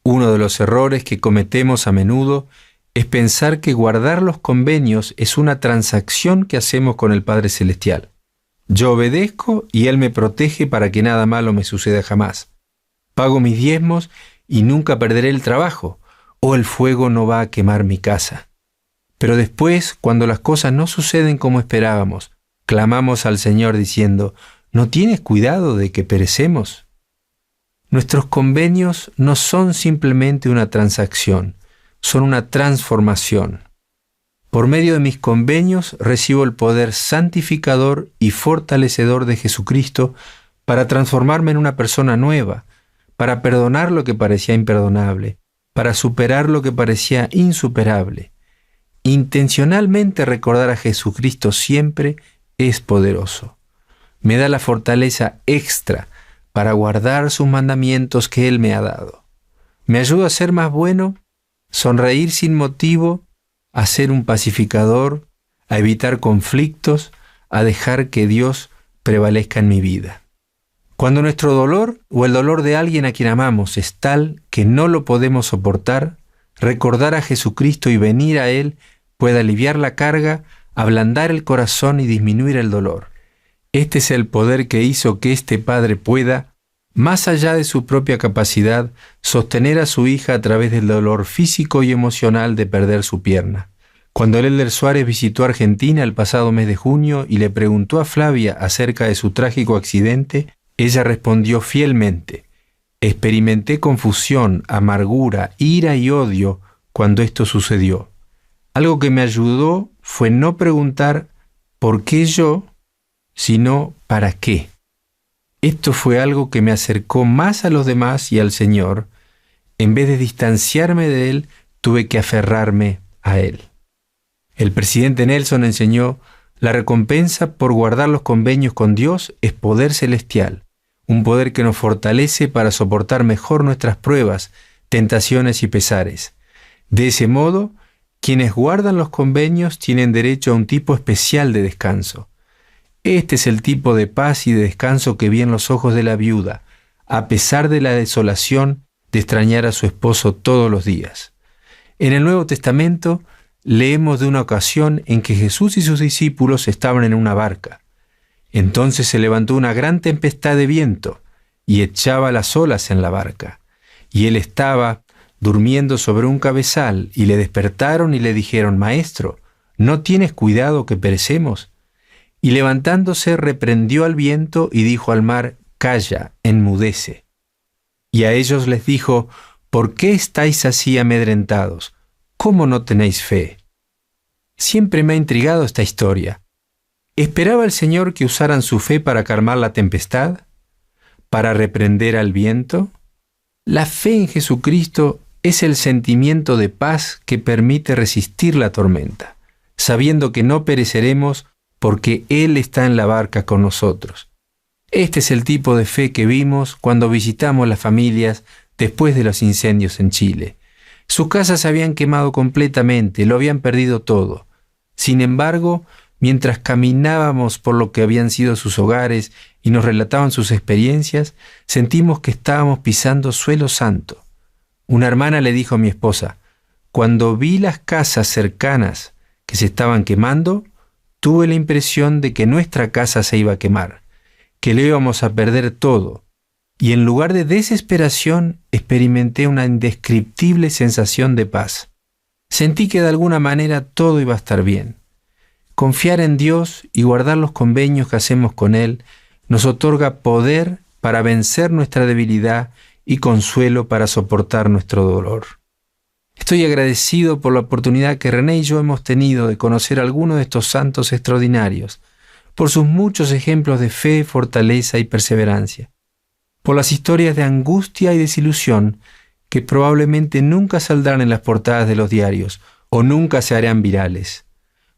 Uno de los errores que cometemos a menudo es pensar que guardar los convenios es una transacción que hacemos con el Padre Celestial. Yo obedezco y Él me protege para que nada malo me suceda jamás. Pago mis diezmos y nunca perderé el trabajo, o el fuego no va a quemar mi casa. Pero después, cuando las cosas no suceden como esperábamos, clamamos al Señor diciendo: ¿no tienes cuidado de que perecemos? Nuestros convenios no son simplemente una transacción, son una transformación. Por medio de mis convenios recibo el poder santificador y fortalecedor de Jesucristo para transformarme en una persona nueva, para perdonar lo que parecía imperdonable, para superar lo que parecía insuperable. Intencionalmente recordar a Jesucristo siempre es poderoso. Me da la fortaleza extra para guardar sus mandamientos que Él me ha dado. Me ayuda a ser más bueno, sonreír sin motivo, a ser un pacificador, a evitar conflictos, a dejar que Dios prevalezca en mi vida. Cuando nuestro dolor o el dolor de alguien a quien amamos es tal que no lo podemos soportar, recordar a Jesucristo y venir a Él puede aliviar la carga, ablandar el corazón y disminuir el dolor. Este es el poder que hizo que este padre pueda, más allá de su propia capacidad, sostener a su hija a través del dolor físico y emocional de perder su pierna. Cuando el Elder Suárez visitó Argentina el pasado mes de junio y le preguntó a Flavia acerca de su trágico accidente, ella respondió fielmente: experimenté confusión, amargura, ira y odio cuando esto sucedió. Algo que me ayudó fue no preguntar ¿por qué yo?, sino ¿para qué? Esto fue algo que me acercó más a los demás y al Señor. En vez de distanciarme de Él, tuve que aferrarme a Él. El presidente Nelson enseñó: la recompensa por guardar los convenios con Dios es poder celestial, un poder que nos fortalece para soportar mejor nuestras pruebas, tentaciones y pesares. De ese modo, quienes guardan los convenios tienen derecho a un tipo especial de descanso. Este es el tipo de paz y de descanso que vi en los ojos de la viuda, a pesar de la desolación de extrañar a su esposo todos los días. En el Nuevo Testamento leemos de una ocasión en que Jesús y sus discípulos estaban en una barca. Entonces se levantó una gran tempestad de viento y echaba las olas en la barca. Y él estaba durmiendo sobre un cabezal, y le despertaron y le dijeron: Maestro, ¿no tienes cuidado que perecemos? Y levantándose reprendió al viento y dijo al mar: Calla, enmudece. Y a ellos les dijo: ¿Por qué estáis así amedrentados? ¿Cómo no tenéis fe? Siempre me ha intrigado esta historia. ¿Esperaba el Señor que usaran su fe para calmar la tempestad? ¿Para reprender al viento? La fe en Jesucristo es el sentimiento de paz que permite resistir la tormenta, sabiendo que no pereceremos porque Él está en la barca con nosotros. Este es el tipo de fe que vimos cuando visitamos las familias después de los incendios en Chile. Sus casas se habían quemado completamente, lo habían perdido todo. Sin embargo, mientras caminábamos por lo que habían sido sus hogares y nos relataban sus experiencias, sentimos que estábamos pisando suelo santo. Una hermana le dijo a mi esposa: cuando vi las casas cercanas que se estaban quemando, tuve la impresión de que nuestra casa se iba a quemar, que le íbamos a perder todo, y en lugar de desesperación experimenté una indescriptible sensación de paz. Sentí que de alguna manera todo iba a estar bien. Confiar en Dios y guardar los convenios que hacemos con Él nos otorga poder para vencer nuestra debilidad y consuelo para soportar nuestro dolor. Estoy agradecido por la oportunidad que René y yo hemos tenido de conocer a algunos de estos santos extraordinarios, por sus muchos ejemplos de fe, fortaleza y perseverancia, por las historias de angustia y desilusión que probablemente nunca saldrán en las portadas de los diarios o nunca se harán virales,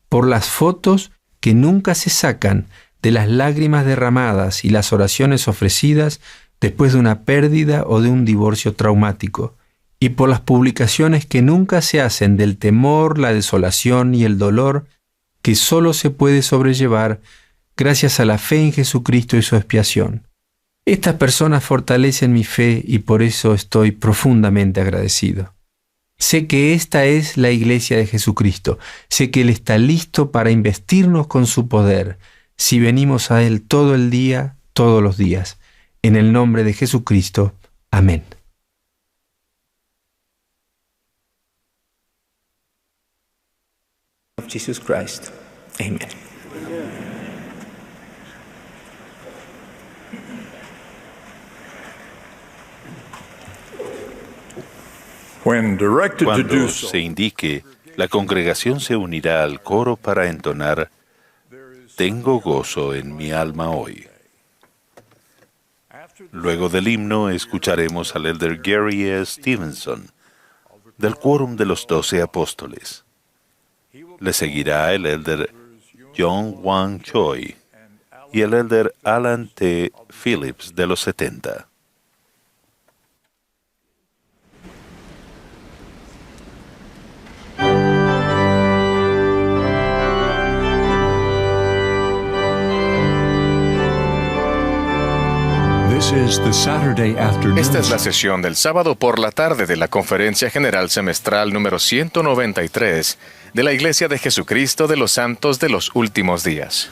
por las fotos que nunca se sacan de las lágrimas derramadas y las oraciones ofrecidas después de una pérdida o de un divorcio traumático, y por las publicaciones que nunca se hacen del temor, la desolación y el dolor que solo se puede sobrellevar gracias a la fe en Jesucristo y su expiación. Estas personas fortalecen mi fe y por eso estoy profundamente agradecido. Sé que esta es la Iglesia de Jesucristo. Sé que Él está listo para investirnos con su poder si venimos a Él todo el día, todos los días. En el nombre de Jesucristo. Amén. Of Jesus Christ. Amen. Cuando se indique, la congregación se unirá al coro para entonar Tengo gozo en mi alma hoy. Luego del himno escucharemos al elder Gary E. Stevenson, del Quórum de los 12 Apóstoles. Le seguirá el elder John Wang Choi y el elder Alan T. Phillips de los 70. This is the Saturday afternoon. Esta es la sesión del sábado por la tarde de la Conferencia General Semestral número 193 de la Iglesia de Jesucristo de los Santos de los Últimos Días.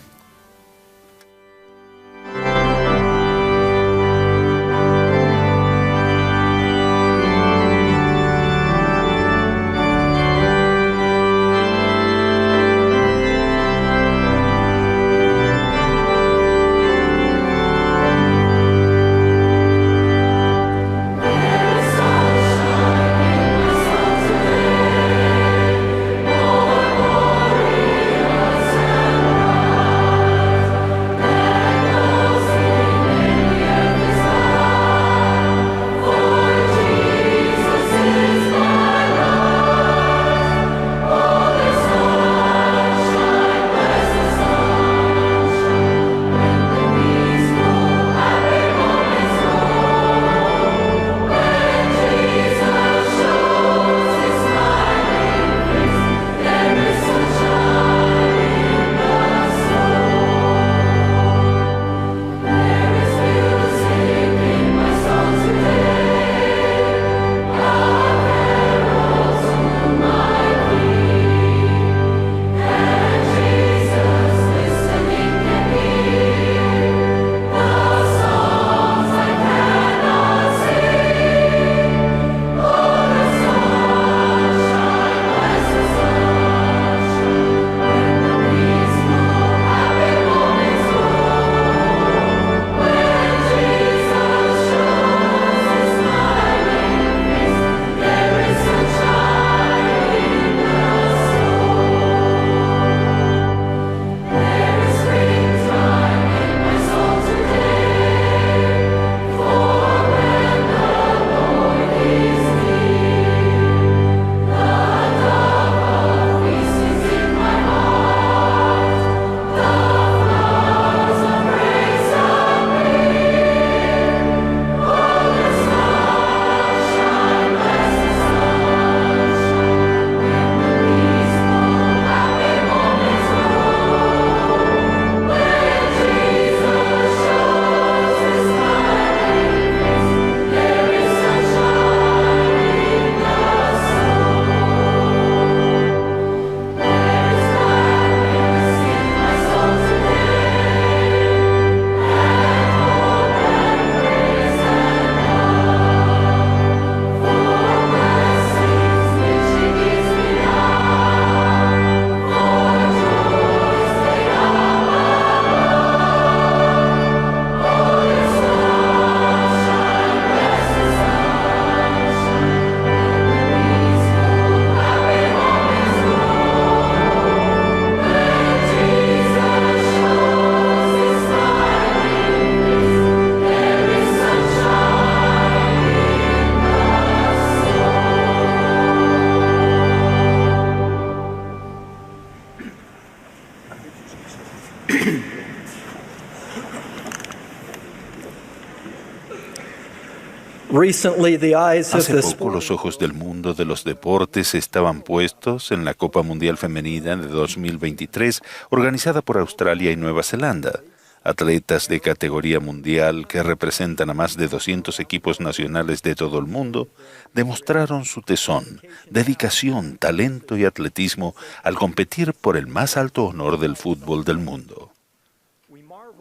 Hace poco los ojos del mundo de los deportes estaban puestos en la Copa Mundial Femenina de 2023, organizada por Australia y Nueva Zelanda. Atletas de categoría mundial que representan a más de 200 equipos nacionales de todo el mundo demostraron su tesón, dedicación, talento y atletismo al competir por el más alto honor del fútbol del mundo.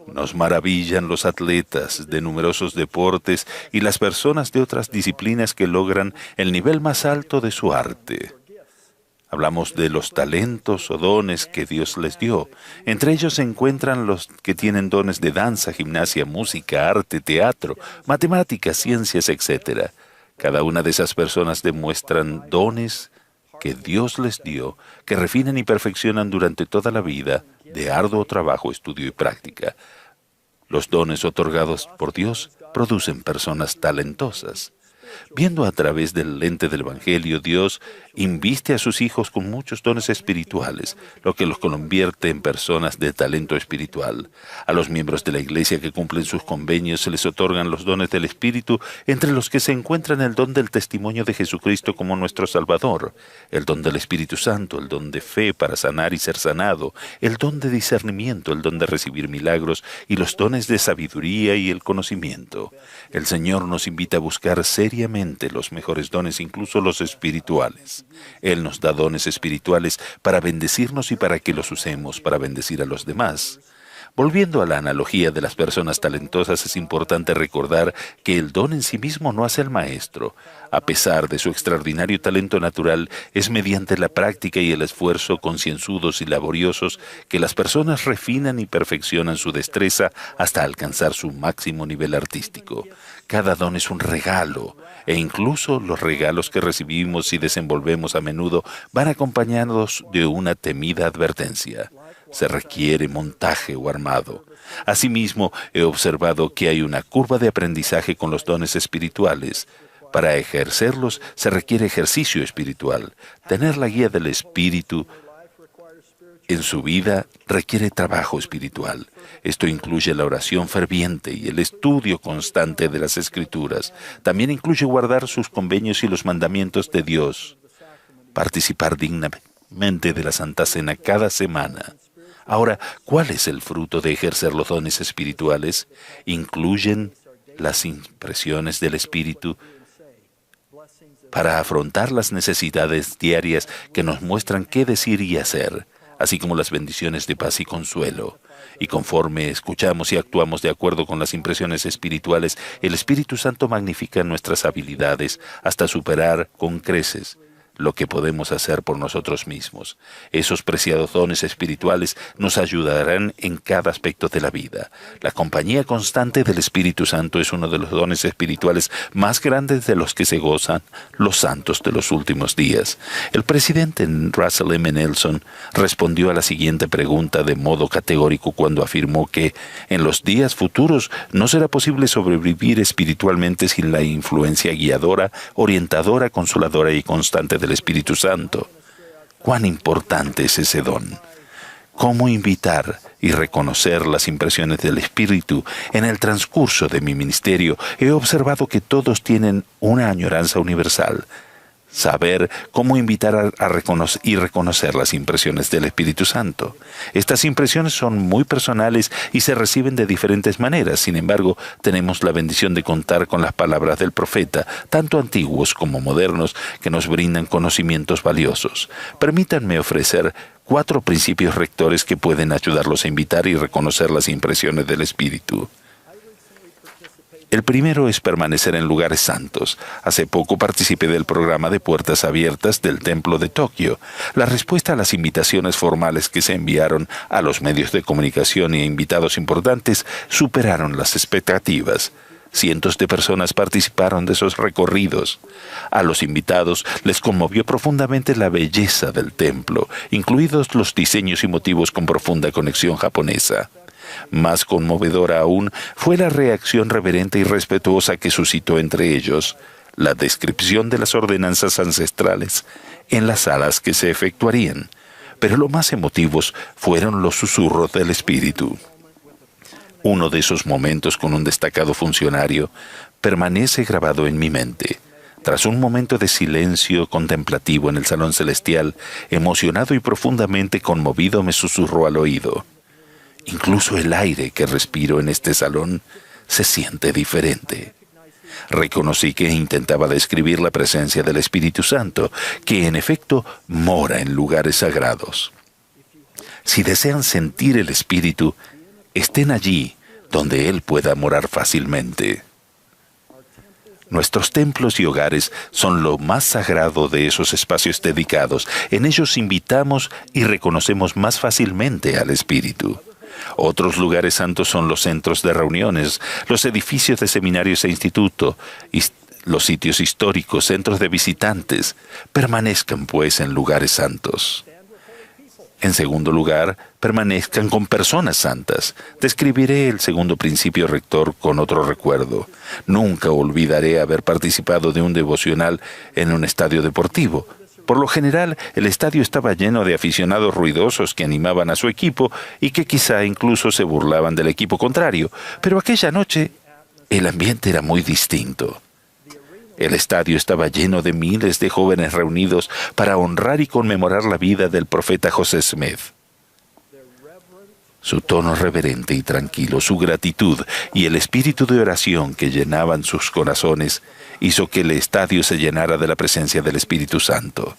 Nos maravillan los atletas de numerosos deportes y las personas de otras disciplinas que logran el nivel más alto de su arte. Hablamos de los talentos o dones que Dios les dio. Entre ellos se encuentran los que tienen dones de danza, gimnasia, música, arte, teatro, matemáticas, ciencias, etc. Cada una de esas personas demuestran dones que Dios les dio, que refinan y perfeccionan durante toda la vida de arduo trabajo, estudio y práctica. Los dones otorgados por Dios producen personas talentosas. Viendo a través del lente del Evangelio, Dios inviste a sus hijos con muchos dones espirituales, lo que los convierte en personas de talento espiritual. A los miembros de la Iglesia que cumplen sus convenios se les otorgan los dones del Espíritu, entre los que se encuentran el don del testimonio de Jesucristo como nuestro Salvador, el don del Espíritu Santo, el don de fe para sanar y ser sanado, el don de discernimiento, el don de recibir milagros y los dones de sabiduría y el conocimiento. El Señor nos invita a buscar seriamente los mejores dones, incluso los espirituales. Él nos da dones espirituales para bendecirnos y para que los usemos para bendecir a los demás. Volviendo a la analogía de las personas talentosas, es importante recordar que el don en sí mismo no hace al maestro. A pesar de su extraordinario talento natural, es mediante la práctica y el esfuerzo concienzudos y laboriosos que las personas refinan y perfeccionan su destreza hasta alcanzar su máximo nivel artístico. Cada don es un regalo, e incluso los regalos que recibimos y desenvolvemos a menudo van acompañados de una temida advertencia. Se requiere montaje o armado. Asimismo, he observado que hay una curva de aprendizaje con los dones espirituales. Para ejercerlos se requiere ejercicio espiritual. Tener la guía del Espíritu en su vida requiere trabajo espiritual. Esto incluye la oración ferviente y el estudio constante de las Escrituras. También incluye guardar sus convenios y los mandamientos de Dios. Participar dignamente de la Santa Cena cada semana. Ahora, ¿cuál es el fruto de ejercer los dones espirituales? Incluyen las impresiones del Espíritu para afrontar las necesidades diarias que nos muestran qué decir y hacer, así como las bendiciones de paz y consuelo. Y conforme escuchamos y actuamos de acuerdo con las impresiones espirituales, el Espíritu Santo magnifica nuestras habilidades hasta superar con creces lo que podemos hacer por nosotros mismos. Esos preciados dones espirituales nos ayudarán en cada aspecto de la vida. La compañía constante del Espíritu Santo es uno de los dones espirituales más grandes de los que se gozan los santos de los últimos días. El presidente Russell M. Nelson respondió a la siguiente pregunta de modo categórico cuando afirmó que en los días futuros no será posible sobrevivir espiritualmente sin la influencia guiadora, orientadora, consoladora y constante del Espíritu Santo. ¿Cuán importante es ese don? ¿Cómo invitar y reconocer las impresiones del Espíritu? En el transcurso de mi ministerio he observado que todos tienen una añoranza universal. Saber cómo invitar a reconocer las impresiones del Espíritu Santo. Estas impresiones son muy personales y se reciben de diferentes maneras. Sin embargo, tenemos la bendición de contar con las palabras del profeta, tanto antiguos como modernos, que nos brindan conocimientos valiosos. Permítanme ofrecer 4 principios rectores que pueden ayudarlos a invitar y reconocer las impresiones del Espíritu. El primero es permanecer en lugares santos. Hace poco participé del programa de Puertas Abiertas del Templo de Tokio. La respuesta a las invitaciones formales que se enviaron a los medios de comunicación y a invitados importantes superaron las expectativas. Cientos de personas participaron de esos recorridos. A los invitados les conmovió profundamente la belleza del templo, incluidos los diseños y motivos con profunda conexión japonesa. Más conmovedora aún fue la reacción reverente y respetuosa que suscitó entre ellos la descripción de las ordenanzas ancestrales en las salas que se efectuarían. Pero lo más emotivos fueron los susurros del Espíritu. Uno de esos momentos con un destacado funcionario permanece grabado en mi mente. Tras un momento de silencio contemplativo en el salón celestial, emocionado y profundamente conmovido me susurró al oído: incluso el aire que respiro en este salón se siente diferente. Reconocí que intentaba describir la presencia del Espíritu Santo, que en efecto mora en lugares sagrados. Si desean sentir el Espíritu, estén allí donde Él pueda morar fácilmente. Nuestros templos y hogares son lo más sagrado de esos espacios dedicados. En ellos invitamos y reconocemos más fácilmente al Espíritu. Otros lugares santos son los centros de reuniones, los edificios de seminarios e institutos, los sitios históricos, centros de visitantes. Permanezcan, pues, en lugares santos. En segundo lugar, permanezcan con personas santas. Describiré el segundo principio rector con otro recuerdo. Nunca olvidaré haber participado de un devocional en un estadio deportivo. Por lo general, el estadio estaba lleno de aficionados ruidosos que animaban a su equipo y que quizá incluso se burlaban del equipo contrario. Pero aquella noche, el ambiente era muy distinto. El estadio estaba lleno de miles de jóvenes reunidos para honrar y conmemorar la vida del profeta José Smith. Su tono reverente y tranquilo, su gratitud y el espíritu de oración que llenaban sus corazones hizo que el estadio se llenara de la presencia del Espíritu Santo.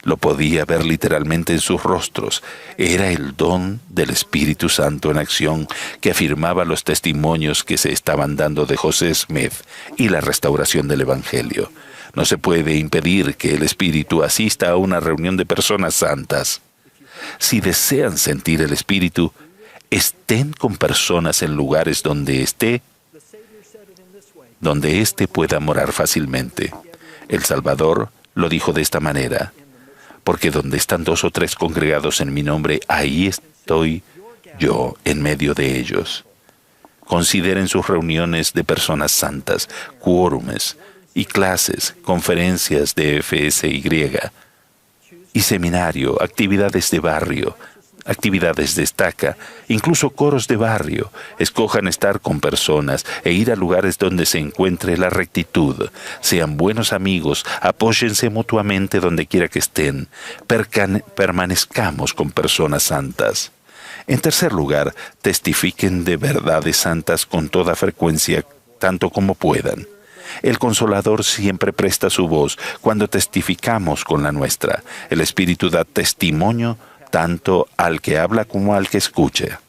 Lo podía ver literalmente en sus rostros. Era el don del Espíritu Santo en acción que afirmaba los testimonios que se estaban dando de José Smith y la restauración del Evangelio. No se puede impedir que el Espíritu asista a una reunión de personas santas. Si desean sentir el Espíritu, estén con personas en lugares donde éste pueda morar fácilmente. El Salvador lo dijo de esta manera: porque donde están 2 o 3 congregados en mi nombre, ahí estoy yo en medio de ellos. Consideren sus reuniones de personas santas, quórumes y clases, conferencias de FSY y seminario, actividades de barrio, actividades de estaca, incluso coros de barrio. Escojan estar con personas e ir a lugares donde se encuentre la rectitud. Sean buenos amigos, apóyense mutuamente donde quiera que estén. Permanezcamos con personas santas. En tercer lugar, testifiquen de verdades santas con toda frecuencia, tanto como puedan. El Consolador siempre presta su voz cuando testificamos con la nuestra. El Espíritu da testimonio tanto al que habla como al que escucha.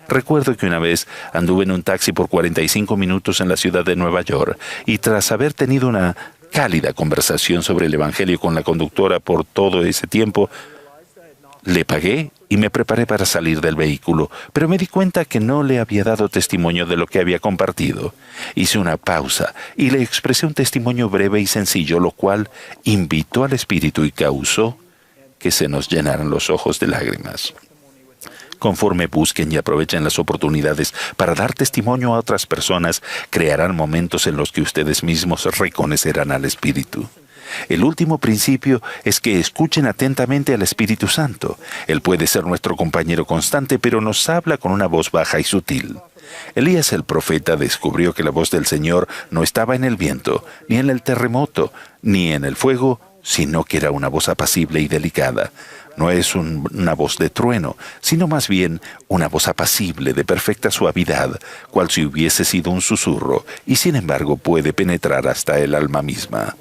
Recuerdo que una vez anduve en un taxi por 45 minutos en la ciudad de Nueva York y tras haber tenido una cálida conversación sobre el Evangelio con la conductora por todo ese tiempo, le pagué y me preparé para salir del vehículo, pero me di cuenta que no le había dado testimonio de lo que había compartido. Hice una pausa y le expresé un testimonio breve y sencillo, lo cual invitó al Espíritu y causó que se nos llenaran los ojos de lágrimas. Conforme busquen y aprovechen las oportunidades para dar testimonio a otras personas, crearán momentos en los que ustedes mismos reconocerán al Espíritu. El último principio es que escuchen atentamente al Espíritu Santo. Él puede ser nuestro compañero constante, pero nos habla con una voz baja y sutil. Elías el profeta descubrió que la voz del Señor no estaba en el viento, ni en el terremoto, ni en el fuego, sino que era una voz apacible y delicada. No es una voz de trueno, sino más bien una voz apacible de perfecta suavidad, cual si hubiese sido un susurro, y sin embargo puede penetrar hasta el alma misma.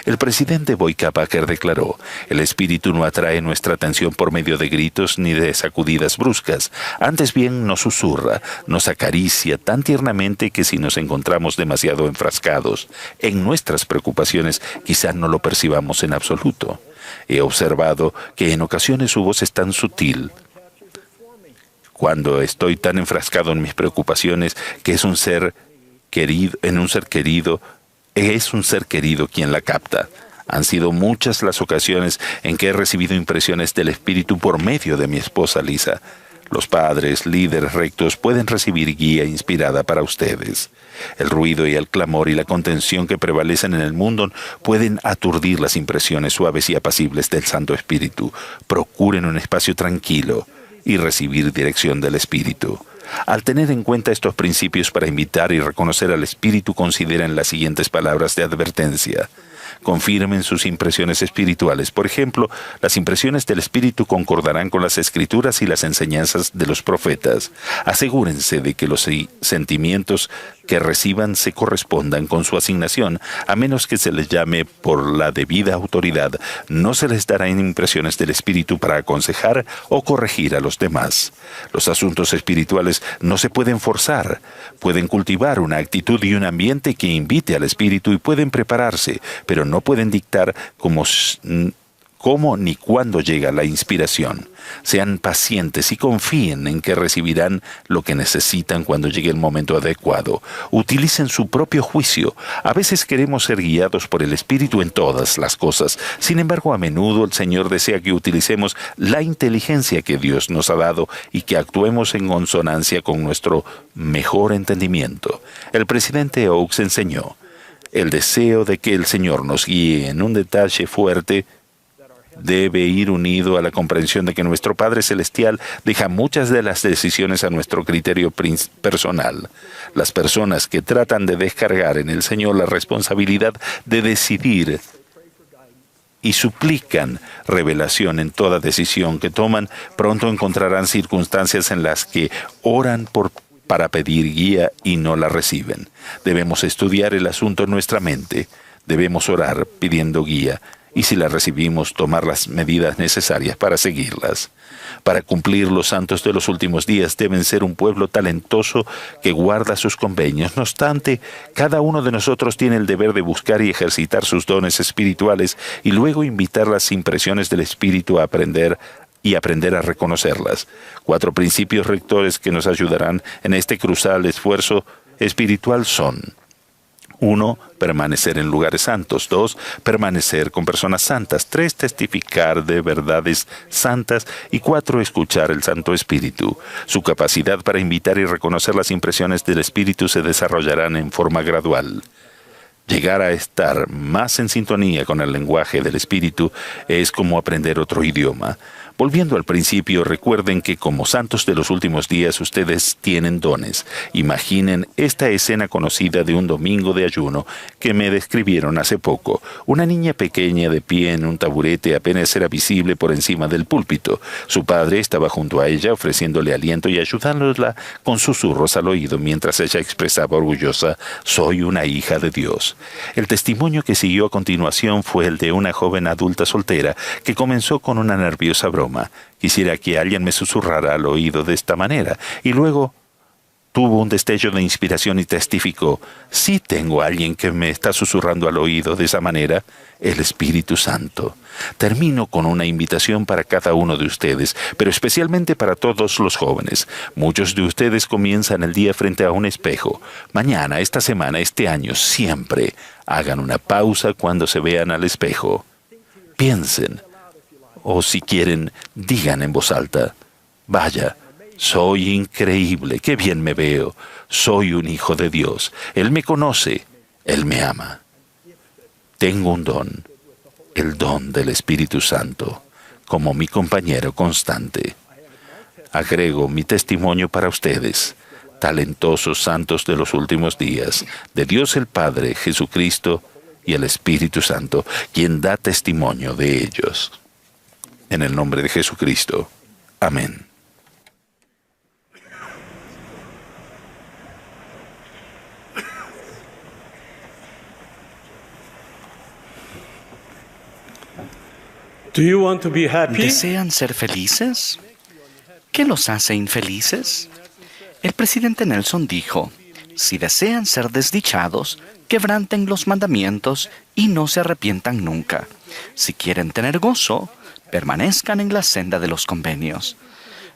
El presidente Boyka Packer declaró: el Espíritu no atrae nuestra atención por medio de gritos ni de sacudidas bruscas, antes bien nos susurra, nos acaricia tan tiernamente que si nos encontramos demasiado enfrascados en nuestras preocupaciones, quizá no lo percibamos en absoluto. He observado que en ocasiones su voz es tan sutil, cuando estoy tan enfrascado en mis preocupaciones, que es un ser querido quien la capta. Han sido muchas las ocasiones en que he recibido impresiones del Espíritu por medio de mi esposa Lisa. Los padres, líderes rectos, pueden recibir guía inspirada para ustedes. El ruido y el clamor y la contención que prevalecen en el mundo pueden aturdir las impresiones suaves y apacibles del Santo Espíritu. Procuren un espacio tranquilo y recibir dirección del Espíritu. Al tener en cuenta estos principios para invitar y reconocer al Espíritu, consideren las siguientes palabras de advertencia. Confirmen sus impresiones espirituales. Por ejemplo, las impresiones del Espíritu concordarán con las Escrituras y las enseñanzas de los profetas. Asegúrense de que los sentimientos que reciban se correspondan con su asignación, a menos que se les llame por la debida autoridad. No se les darán impresiones del Espíritu para aconsejar o corregir a los demás. Los asuntos espirituales no se pueden forzar. Pueden cultivar una actitud y un ambiente que invite al Espíritu y pueden prepararse, pero no pueden dictar cómo cómo ni cuándo llega la inspiración. Sean pacientes y confíen en que recibirán lo que necesitan cuando llegue el momento adecuado. Utilicen su propio juicio. A veces queremos ser guiados por el Espíritu en todas las cosas. Sin embargo, a menudo el Señor desea que utilicemos la inteligencia que Dios nos ha dado y que actuemos en consonancia con nuestro mejor entendimiento. El presidente Oaks enseñó: el deseo de que el Señor nos guíe en un detalle fuerte debe ir unido a la comprensión de que nuestro Padre Celestial deja muchas de las decisiones a nuestro criterio personal. Las personas que tratan de descargar en el Señor la responsabilidad de decidir y suplican revelación en toda decisión que toman, pronto encontrarán circunstancias en las que oran para pedir guía y no la reciben. Debemos estudiar el asunto en nuestra mente. Debemos orar pidiendo guía y, si la recibimos, tomar las medidas necesarias para seguirlas. Para cumplir, los santos de los últimos días deben ser un pueblo talentoso que guarda sus convenios. No obstante, cada uno de nosotros tiene el deber de buscar y ejercitar sus dones espirituales y luego invitar las impresiones del Espíritu a aprender a reconocerlas. 4 principios rectores que nos ayudarán en este crucial esfuerzo espiritual son: 1. Permanecer en lugares santos. 2. Permanecer con personas santas. 3. Testificar de verdades santas. Y 4. Escuchar el Santo Espíritu. Su capacidad para invitar y reconocer las impresiones del Espíritu se desarrollarán en forma gradual. Llegar a estar más en sintonía con el lenguaje del Espíritu es como aprender otro idioma. Volviendo al principio, recuerden que como santos de los últimos días ustedes tienen dones. Imaginen esta escena conocida de un domingo de ayuno que me describieron hace poco. Una niña pequeña de pie en un taburete apenas era visible por encima del púlpito. Su padre estaba junto a ella ofreciéndole aliento y ayudándola con susurros al oído mientras ella expresaba orgullosa: «Soy una hija de Dios». El testimonio que siguió a continuación fue el de una joven adulta soltera que comenzó con una nerviosa broma: «Quisiera que alguien me susurrara al oído de esta manera», y luego tuvo un destello de inspiración y testificó: «Sí tengo a alguien que me está susurrando al oído de esa manera, el Espíritu Santo». Termino con una invitación para cada uno de ustedes, pero especialmente para todos los jóvenes. Muchos de ustedes comienzan el día frente a un espejo. Mañana, esta semana, este año, siempre hagan una pausa cuando se vean al espejo. Piensen. O si quieren, digan en voz alta: «Vaya, soy increíble, qué bien me veo, soy un hijo de Dios, Él me conoce, Él me ama. Tengo un don, el don del Espíritu Santo, como mi compañero constante. Agrego mi testimonio para ustedes, talentosos santos de los últimos días, de Dios el Padre, Jesucristo y el Espíritu Santo, quien da testimonio de ellos». En el nombre de Jesucristo. Amén. Do you want to be happy? ¿Desean ser felices? ¿Qué los hace infelices? El presidente Nelson dijo: «Si desean ser desdichados, quebranten los mandamientos y no se arrepientan nunca. Si quieren tener gozo, permanezcan en la senda de los convenios».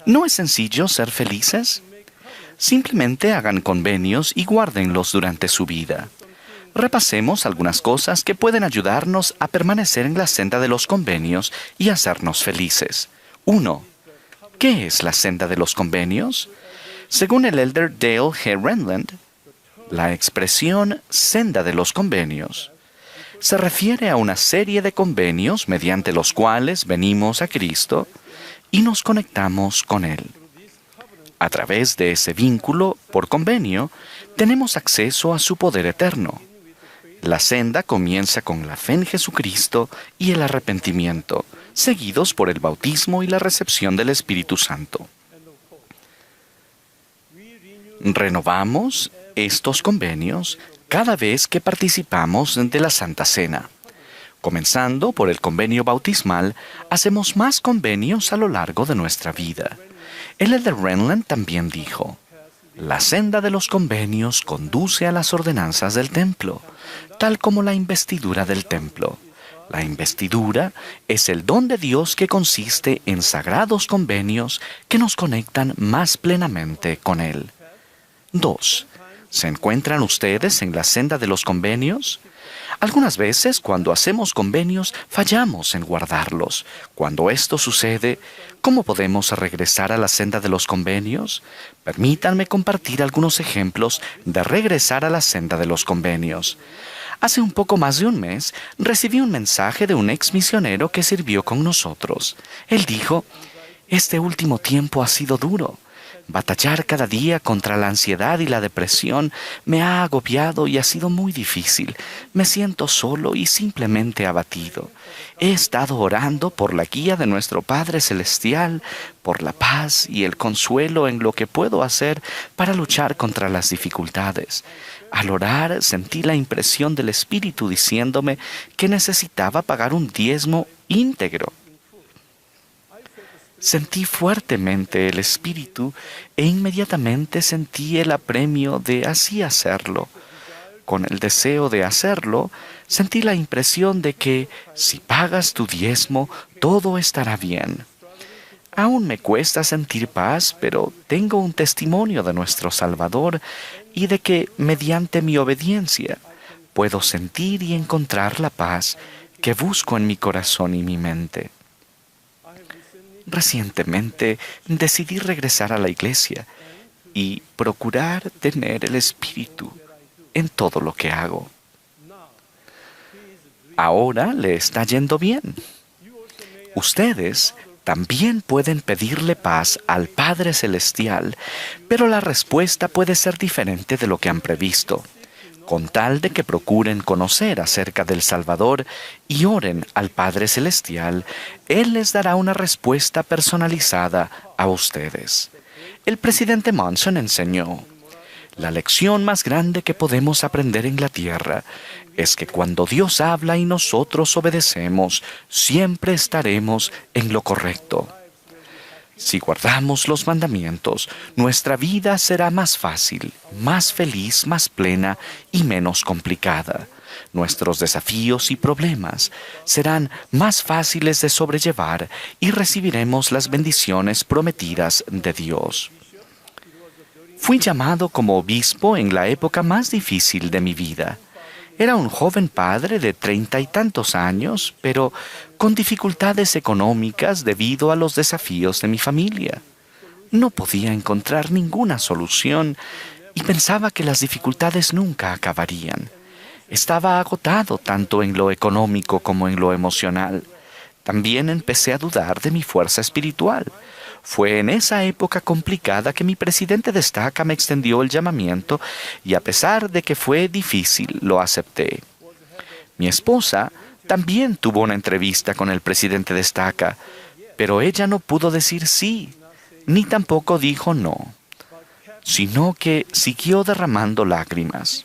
¿No es sencillo ser felices? Simplemente hagan convenios y guárdenlos durante su vida. Repasemos algunas cosas que pueden ayudarnos a permanecer en la senda de los convenios y hacernos felices. 1. ¿Qué es la senda de los convenios? Según el elder Dale G. Renland, la expresión senda de los convenios se refiere a una serie de convenios mediante los cuales venimos a Cristo y nos conectamos con Él. A través de ese vínculo por convenio, tenemos acceso a su poder eterno. La senda comienza con la fe en Jesucristo y el arrepentimiento, seguidos por el bautismo y la recepción del Espíritu Santo. Renovamos estos convenios cada vez que participamos de la Santa Cena. Comenzando por el convenio bautismal, hacemos más convenios a lo largo de nuestra vida. El elder Renland también dijo: «La senda de los convenios conduce a las ordenanzas del templo, tal como la investidura del templo. La investidura es el don de Dios que consiste en sagrados convenios que nos conectan más plenamente con Él. 2. ¿Se encuentran ustedes en la senda de los convenios? Algunas veces, cuando hacemos convenios, fallamos en guardarlos. Cuando esto sucede, ¿cómo podemos regresar a la senda de los convenios? Permítanme compartir algunos ejemplos de regresar a la senda de los convenios. Hace un poco más de un mes, recibí un mensaje de un ex misionero que sirvió con nosotros. Él dijo: «Este último tiempo ha sido duro. Batallar cada día contra la ansiedad y la depresión me ha agobiado y ha sido muy difícil. Me siento solo y simplemente abatido. He estado orando por la guía de nuestro Padre Celestial, por la paz y el consuelo en lo que puedo hacer para luchar contra las dificultades. Al orar sentí la impresión del Espíritu diciéndome que necesitaba pagar un diezmo íntegro. Sentí fuertemente el Espíritu e inmediatamente sentí el apremio de así hacerlo. Con el deseo de hacerlo, sentí la impresión de que si pagas tu diezmo, todo estará bien. Aún me cuesta sentir paz, pero tengo un testimonio de nuestro Salvador y de que, mediante mi obediencia, puedo sentir y encontrar la paz que busco en mi corazón y mi mente. Recientemente decidí regresar a la iglesia y procurar tener el Espíritu en todo lo que hago. Ahora le está yendo bien. Ustedes también pueden pedirle paz al Padre Celestial, pero la respuesta puede ser diferente de lo que han previsto. Con tal de que procuren conocer acerca del Salvador y oren al Padre Celestial, Él les dará una respuesta personalizada a ustedes. El presidente Monson enseñó: la lección más grande que podemos aprender en la tierra es que cuando Dios habla y nosotros obedecemos, siempre estaremos en lo correcto. Si guardamos los mandamientos, nuestra vida será más fácil, más feliz, más plena y menos complicada. Nuestros desafíos y problemas serán más fáciles de sobrellevar y recibiremos las bendiciones prometidas de Dios. Fui llamado como obispo en la época más difícil de mi vida. Era un joven padre de 30 y tantos años, pero con dificultades económicas debido a los desafíos de mi familia. No podía encontrar ninguna solución y pensaba que las dificultades nunca acabarían. Estaba agotado tanto en lo económico como en lo emocional. También empecé a dudar de mi fuerza espiritual. Fue en esa época complicada que mi presidente de estaca me extendió el llamamiento y a pesar de que fue difícil, lo acepté. Mi esposa también tuvo una entrevista con el presidente de estaca, pero ella no pudo decir sí, ni tampoco dijo no, sino que siguió derramando lágrimas.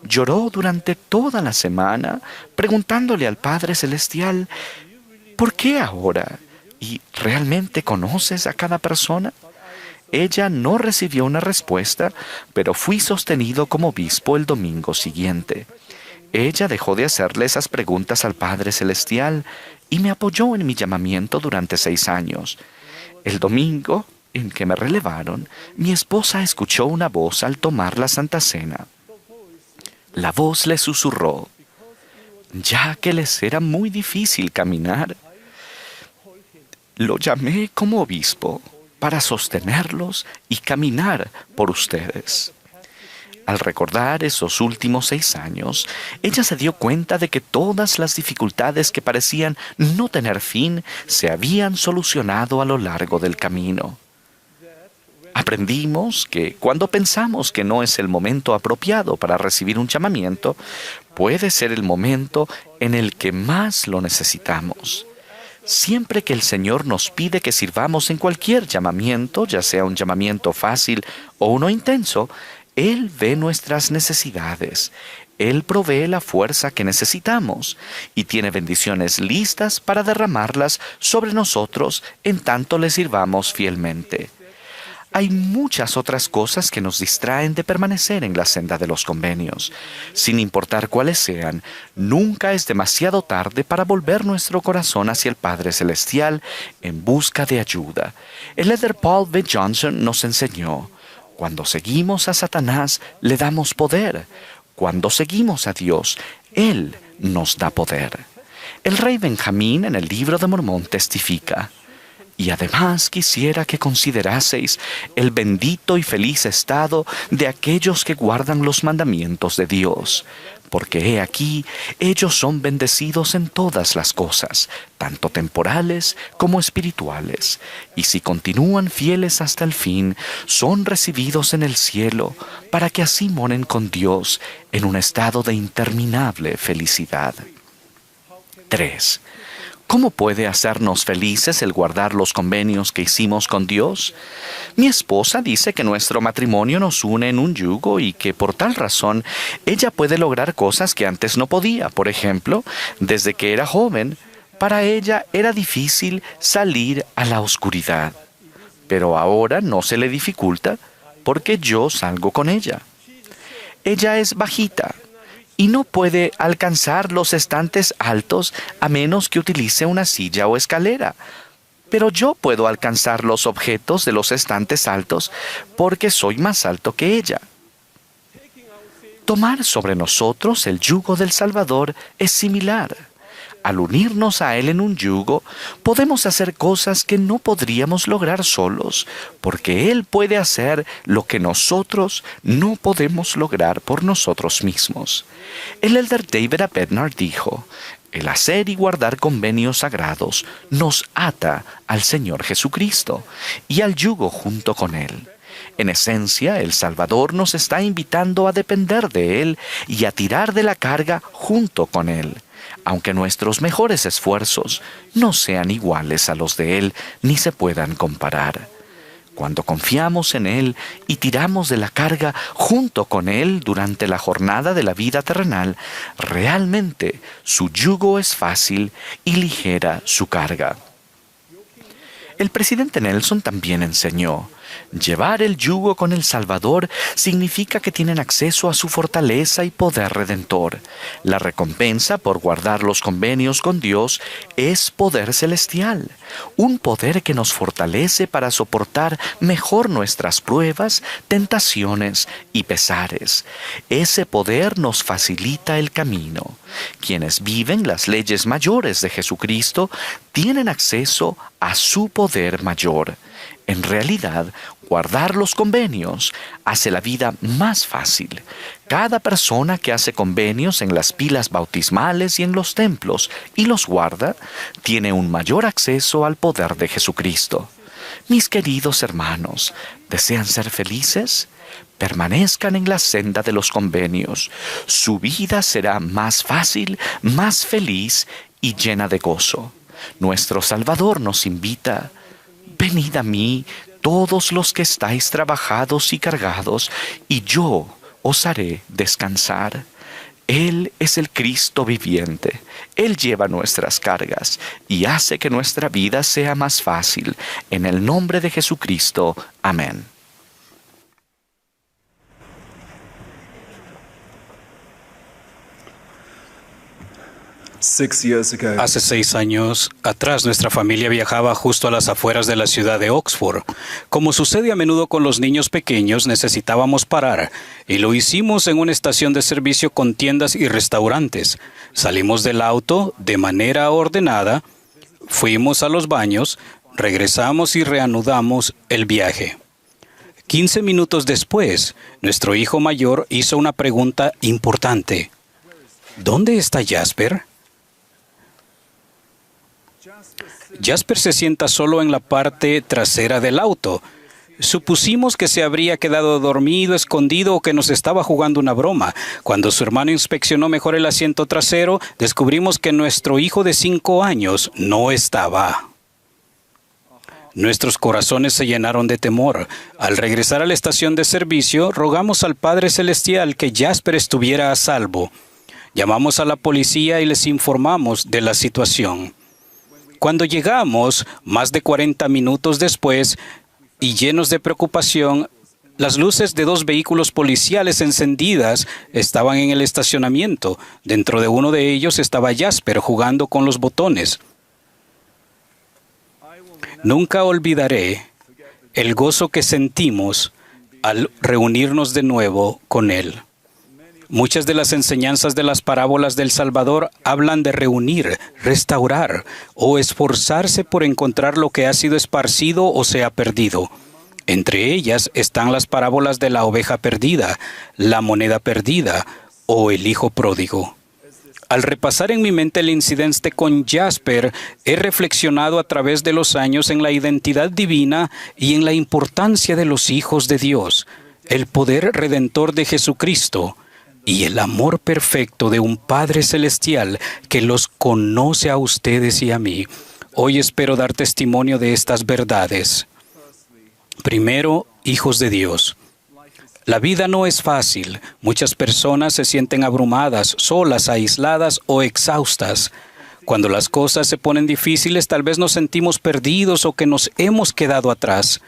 Lloró durante toda la semana, preguntándole al Padre Celestial: ¿por qué ahora? ¿Y realmente conoces a cada persona? Ella no recibió una respuesta, pero fui sostenido como obispo el domingo siguiente. Ella dejó de hacerle esas preguntas al Padre Celestial y me apoyó en mi llamamiento durante 6 años. El domingo en que me relevaron, mi esposa escuchó una voz al tomar la Santa Cena. La voz le susurró, ya que les era muy difícil caminar. Lo llamé como obispo para sostenerlos y caminar por ustedes. Al recordar esos últimos 6 años, ella se dio cuenta de que todas las dificultades que parecían no tener fin se habían solucionado a lo largo del camino. Aprendimos que cuando pensamos que no es el momento apropiado para recibir un llamamiento, puede ser el momento en el que más lo necesitamos. Siempre que el Señor nos pide que sirvamos en cualquier llamamiento, ya sea un llamamiento fácil o uno intenso, Él ve nuestras necesidades. Él provee la fuerza que necesitamos y tiene bendiciones listas para derramarlas sobre nosotros en tanto le sirvamos fielmente. Hay muchas otras cosas que nos distraen de permanecer en la senda de los convenios. Sin importar cuáles sean, nunca es demasiado tarde para volver nuestro corazón hacia el Padre Celestial en busca de ayuda. El elder Paul B. Johnson nos enseñó: cuando seguimos a Satanás, le damos poder. Cuando seguimos a Dios, Él nos da poder. El rey Benjamín en el Libro de Mormón testifica: y además quisiera que consideraseis el bendito y feliz estado de aquellos que guardan los mandamientos de Dios, porque he aquí, ellos son bendecidos en todas las cosas, tanto temporales como espirituales, y si continúan fieles hasta el fin, son recibidos en el cielo, para que así moren con Dios en un estado de interminable felicidad. 3. ¿Cómo puede hacernos felices el guardar los convenios que hicimos con Dios? Mi esposa dice que nuestro matrimonio nos une en un yugo y que por tal razón ella puede lograr cosas que antes no podía. Por ejemplo, desde que era joven, para ella era difícil salir a la oscuridad. Pero ahora no se le dificulta porque yo salgo con ella. Ella es bajita y no puede alcanzar los estantes altos a menos que utilice una silla o escalera. Pero yo puedo alcanzar los objetos de los estantes altos porque soy más alto que ella. Tomar sobre nosotros el yugo del Salvador es similar. Al unirnos a Él en un yugo, podemos hacer cosas que no podríamos lograr solos, porque Él puede hacer lo que nosotros no podemos lograr por nosotros mismos. El elder David A. Bednar dijo: el hacer y guardar convenios sagrados nos ata al Señor Jesucristo y al yugo junto con Él. En esencia, el Salvador nos está invitando a depender de Él y a tirar de la carga junto con Él, aunque nuestros mejores esfuerzos no sean iguales a los de Él ni se puedan comparar. Cuando confiamos en Él y tiramos de la carga junto con Él durante la jornada de la vida terrenal, realmente su yugo es fácil y ligera su carga. El presidente Nelson también enseñó: llevar el yugo con el Salvador significa que tienen acceso a su fortaleza y poder redentor. La recompensa por guardar los convenios con Dios es poder celestial, un poder que nos fortalece para soportar mejor nuestras pruebas, tentaciones y pesares. Ese poder nos facilita el camino. Quienes viven las leyes mayores de Jesucristo tienen acceso a su poder mayor. En realidad, guardar los convenios hace la vida más fácil. Cada persona que hace convenios en las pilas bautismales y en los templos y los guarda, tiene un mayor acceso al poder de Jesucristo. Mis queridos hermanos, ¿desean ser felices? Permanezcan en la senda de los convenios. Su vida será más fácil, más feliz y llena de gozo. Nuestro Salvador nos invita: venid a mí, todos los que estáis trabajados y cargados, y yo os haré descansar. Él es el Cristo viviente. Él lleva nuestras cargas y hace que nuestra vida sea más fácil. En el nombre de Jesucristo. Amén. Hace 6 años atrás, nuestra familia viajaba justo a las afueras de la ciudad de Oxford. Como sucede a menudo con los niños pequeños, necesitábamos parar, y lo hicimos en una estación de servicio con tiendas y restaurantes. Salimos del auto de manera ordenada, fuimos a los baños, regresamos y reanudamos el viaje. 15 minutos después, nuestro hijo mayor hizo una pregunta importante. ¿Dónde está Jasper? Jasper se sienta solo en la parte trasera del auto. Supusimos que se habría quedado dormido, escondido o que nos estaba jugando una broma. Cuando su hermano inspeccionó mejor el asiento trasero, descubrimos que nuestro hijo de 5 años no estaba. Nuestros corazones se llenaron de temor. Al regresar a la estación de servicio, rogamos al Padre Celestial que Jasper estuviera a salvo. Llamamos a la policía y les informamos de la situación. Cuando llegamos, más de 40 minutos después, y llenos de preocupación, las luces de 2 vehículos policiales encendidas estaban en el estacionamiento. Dentro de uno de ellos estaba Jasper jugando con los botones. Nunca olvidaré el gozo que sentimos al reunirnos de nuevo con Él. Muchas de las enseñanzas de las parábolas del Salvador hablan de reunir, restaurar o esforzarse por encontrar lo que ha sido esparcido o se ha perdido. Entre ellas están las parábolas de la oveja perdida, la moneda perdida o el hijo pródigo. Al repasar en mi mente el incidente con Jasper, he reflexionado a través de los años en la identidad divina y en la importancia de los hijos de Dios, el poder redentor de Jesucristo y el amor perfecto de un Padre Celestial que los conoce a ustedes y a mí. Hoy espero dar testimonio de estas verdades. Primero, hijos de Dios. La vida no es fácil. Muchas personas se sienten abrumadas, solas, aisladas o exhaustas. Cuando las cosas se ponen difíciles, tal vez nos sentimos perdidos o que nos hemos quedado atrás.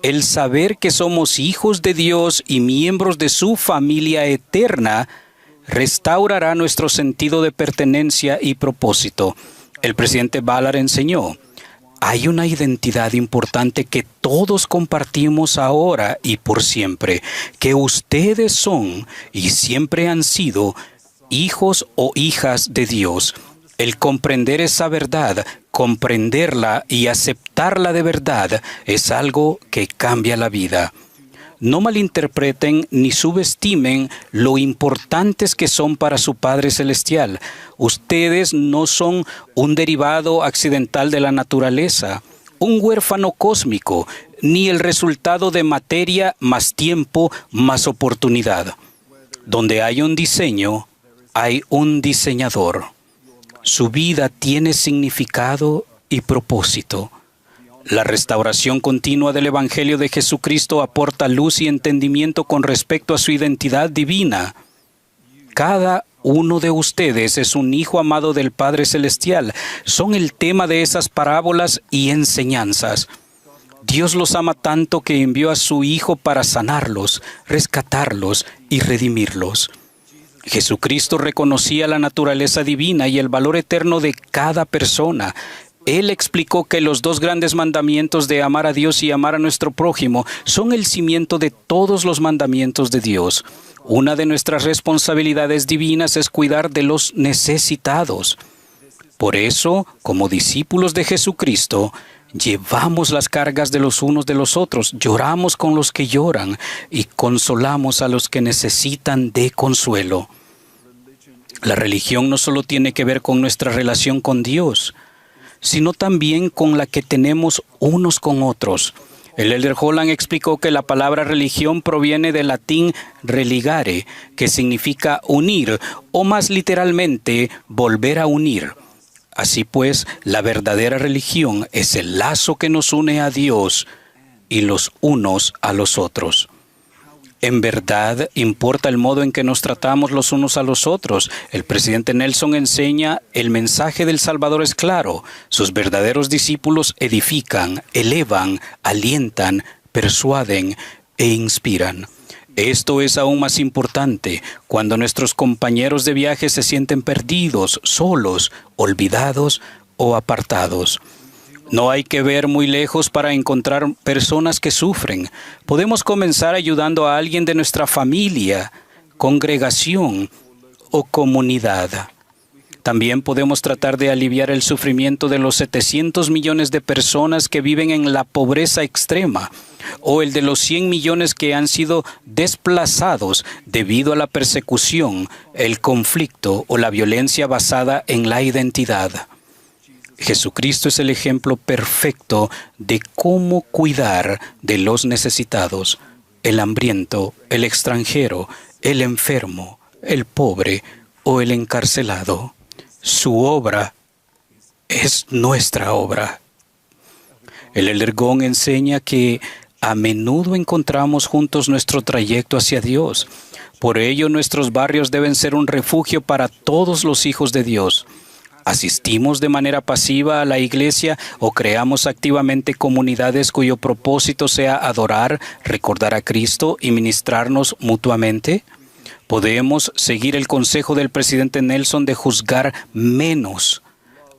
El saber que somos hijos de Dios y miembros de su familia eterna restaurará nuestro sentido de pertenencia y propósito. El presidente Ballard enseñó: hay una identidad importante que todos compartimos ahora y por siempre, que ustedes son y siempre han sido hijos o hijas de Dios. El comprender esa verdad, comprenderla y aceptarla de verdad es algo que cambia la vida. No malinterpreten ni subestimen lo importantes que son para su Padre Celestial. Ustedes no son un derivado accidental de la naturaleza, un huérfano cósmico, ni el resultado de materia más tiempo más oportunidad. Donde hay un diseño, hay un diseñador. Su vida tiene significado y propósito. La restauración continua del Evangelio de Jesucristo aporta luz y entendimiento con respecto a su identidad divina. Cada uno de ustedes es un hijo amado del Padre Celestial. Son el tema de esas parábolas y enseñanzas. Dios los ama tanto que envió a su Hijo para sanarlos, rescatarlos y redimirlos. Jesucristo reconocía la naturaleza divina y el valor eterno de cada persona. Él explicó que los 2 grandes mandamientos de amar a Dios y amar a nuestro prójimo son el cimiento de todos los mandamientos de Dios. Una de nuestras responsabilidades divinas es cuidar de los necesitados. Por eso, como discípulos de Jesucristo, llevamos las cargas de los unos de los otros, lloramos con los que lloran y consolamos a los que necesitan de consuelo. La religión no solo tiene que ver con nuestra relación con Dios, sino también con la que tenemos unos con otros. El elder Holland explicó que la palabra religión proviene del latín religare, que significa unir, o más literalmente, volver a unir. Así pues, la verdadera religión es el lazo que nos une a Dios y los unos a los otros. En verdad, importa el modo en que nos tratamos los unos a los otros. El presidente Nelson enseña: el mensaje del Salvador es claro. Sus verdaderos discípulos edifican, elevan, alientan, persuaden e inspiran. Esto es aún más importante cuando nuestros compañeros de viaje se sienten perdidos, solos, olvidados o apartados. No hay que ver muy lejos para encontrar personas que sufren. Podemos comenzar ayudando a alguien de nuestra familia, congregación o comunidad. También podemos tratar de aliviar el sufrimiento de los 700 millones de personas que viven en la pobreza extrema, o el de los 100 millones que han sido desplazados debido a la persecución, el conflicto o la violencia basada en la identidad. Jesucristo es el ejemplo perfecto de cómo cuidar de los necesitados, el hambriento, el extranjero, el enfermo, el pobre o el encarcelado. Su obra es nuestra obra. El elder Gong enseña que a menudo encontramos juntos nuestro trayecto hacia Dios. Por ello, nuestros barrios deben ser un refugio para todos los hijos de Dios. ¿Asistimos de manera pasiva a la iglesia o creamos activamente comunidades cuyo propósito sea adorar, recordar a Cristo y ministrarnos mutuamente? Podemos seguir el consejo del presidente Nelson de juzgar menos,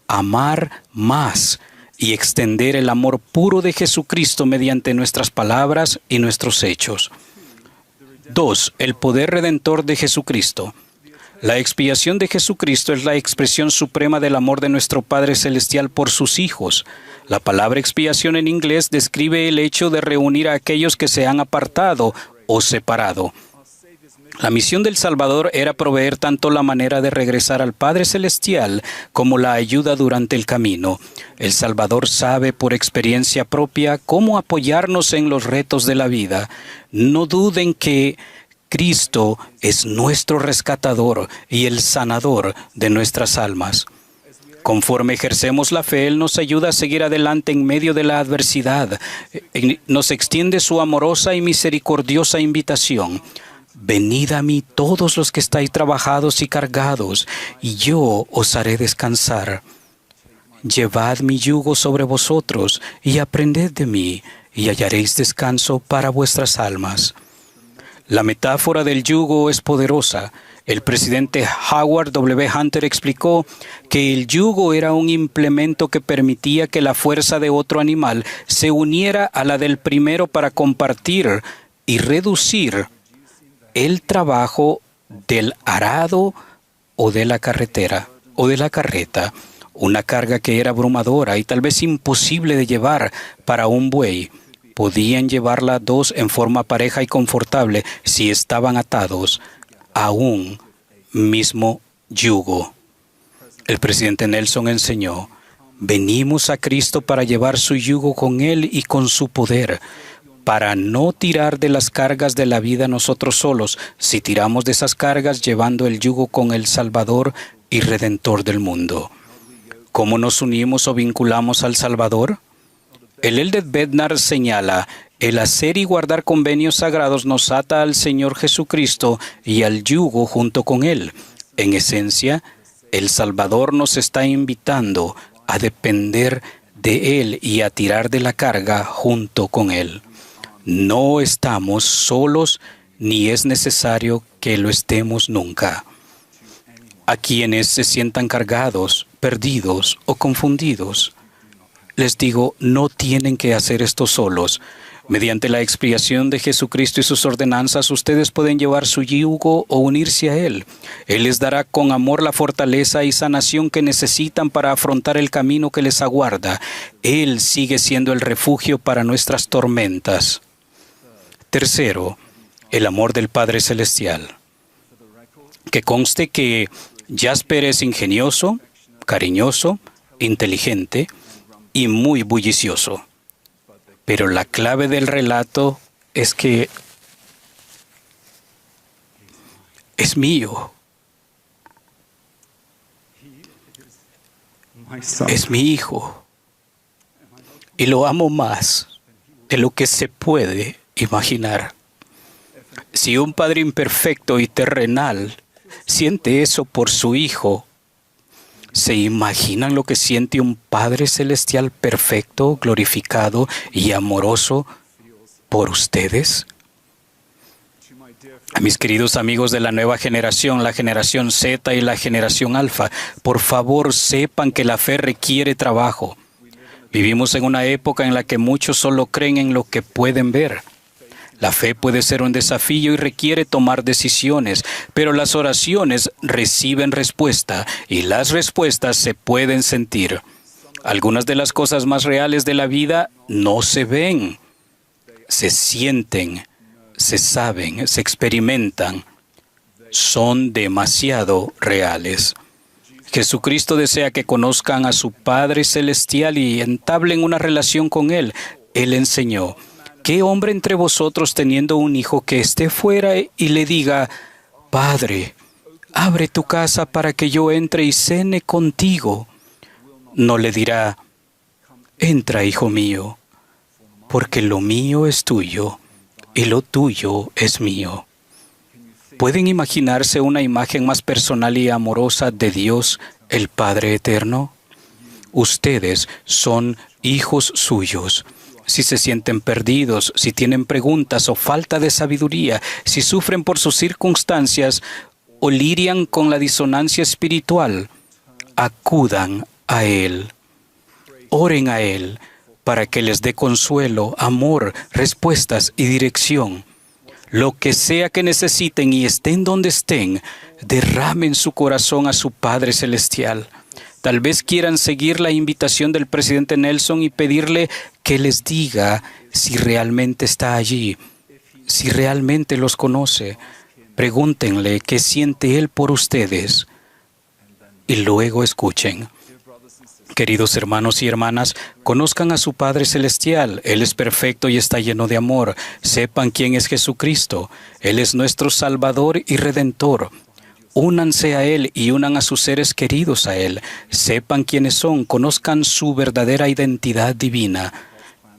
amar más y extender el amor puro de Jesucristo mediante nuestras palabras y nuestros hechos. 2. El poder redentor de Jesucristo. La expiación de Jesucristo es la expresión suprema del amor de nuestro Padre Celestial por sus hijos. La palabra expiación en inglés describe el hecho de reunir a aquellos que se han apartado o separado. La misión del Salvador era proveer tanto la manera de regresar al Padre Celestial como la ayuda durante el camino. El Salvador sabe por experiencia propia cómo apoyarnos en los retos de la vida. No duden que Cristo es nuestro rescatador y el sanador de nuestras almas. Conforme ejercemos la fe, Él nos ayuda a seguir adelante en medio de la adversidad. Nos extiende su amorosa y misericordiosa invitación. Venid a mí todos los que estáis trabajados y cargados, y yo os haré descansar. Llevad mi yugo sobre vosotros y aprended de mí, y hallaréis descanso para vuestras almas. La metáfora del yugo es poderosa. El presidente Howard W. Hunter explicó que el yugo era un implemento que permitía que la fuerza de otro animal se uniera a la del primero para compartir y reducir el trabajo del arado o de la carretera o de la carreta, una carga que era abrumadora y tal vez imposible de llevar para un buey. Podían llevarla dos en forma pareja y confortable si estaban atados a un mismo yugo. El presidente Nelson enseñó: venimos a Cristo para llevar su yugo con Él y con su poder, para no tirar de las cargas de la vida nosotros solos, si tiramos de esas cargas llevando el yugo con el Salvador y Redentor del mundo. ¿Cómo nos unimos o vinculamos al Salvador? El Eldred Bednar señala: el hacer y guardar convenios sagrados nos ata al Señor Jesucristo y al yugo junto con Él. En esencia, el Salvador nos está invitando a depender de Él y a tirar de la carga junto con Él. No estamos solos ni es necesario que lo estemos nunca. A quienes se sientan cargados, perdidos o confundidos, les digo, no tienen que hacer esto solos. Mediante la expiación de Jesucristo y sus ordenanzas, ustedes pueden llevar su yugo o unirse a Él. Él les dará con amor la fortaleza y sanación que necesitan para afrontar el camino que les aguarda. Él sigue siendo el refugio para nuestras tormentas. Tercero, el amor del Padre Celestial. Que conste que Jasper es ingenioso, cariñoso, inteligente y muy bullicioso. Pero la clave del relato es que es mío. Es mi hijo. Y lo amo más de lo que se puede imaginar. Si un padre imperfecto y terrenal siente eso por su hijo, ¿se imaginan lo que siente un Padre Celestial perfecto, glorificado y amoroso por ustedes? A mis queridos amigos de la nueva generación, la generación Z y la generación Alfa, por favor sepan que la fe requiere trabajo. Vivimos en una época en la que muchos solo creen en lo que pueden ver. La fe puede ser un desafío y requiere tomar decisiones, pero las oraciones reciben respuesta y las respuestas se pueden sentir. Algunas de las cosas más reales de la vida no se ven, se sienten, se saben, se experimentan. Son demasiado reales. Jesucristo desea que conozcan a su Padre Celestial y entablen una relación con Él. Él enseñó: ¿qué hombre entre vosotros teniendo un hijo que esté fuera y le diga: Padre, abre tu casa para que yo entre y cene contigo? No le dirá: entra, hijo mío, porque lo mío es tuyo y lo tuyo es mío. ¿Pueden imaginarse una imagen más personal y amorosa de Dios el Padre Eterno. Ustedes son hijos suyos. Si se sienten perdidos, si tienen preguntas o falta de sabiduría, si sufren por sus circunstancias o lidian con la disonancia espiritual, acudan a Él. Oren a Él para que les dé consuelo, amor, respuestas y dirección. Lo que sea que necesiten y estén donde estén, derramen su corazón a su Padre Celestial. Tal vez quieran seguir la invitación del presidente Nelson y pedirle que les diga si realmente está allí, si realmente los conoce. Pregúntenle qué siente Él por ustedes y luego escuchen. Queridos hermanos y hermanas, conozcan a su Padre Celestial. Él es perfecto y está lleno de amor. Sepan quién es Jesucristo. Él es nuestro Salvador y Redentor. Únanse a Él y unan a sus seres queridos a Él. Sepan quiénes son, conozcan su verdadera identidad divina.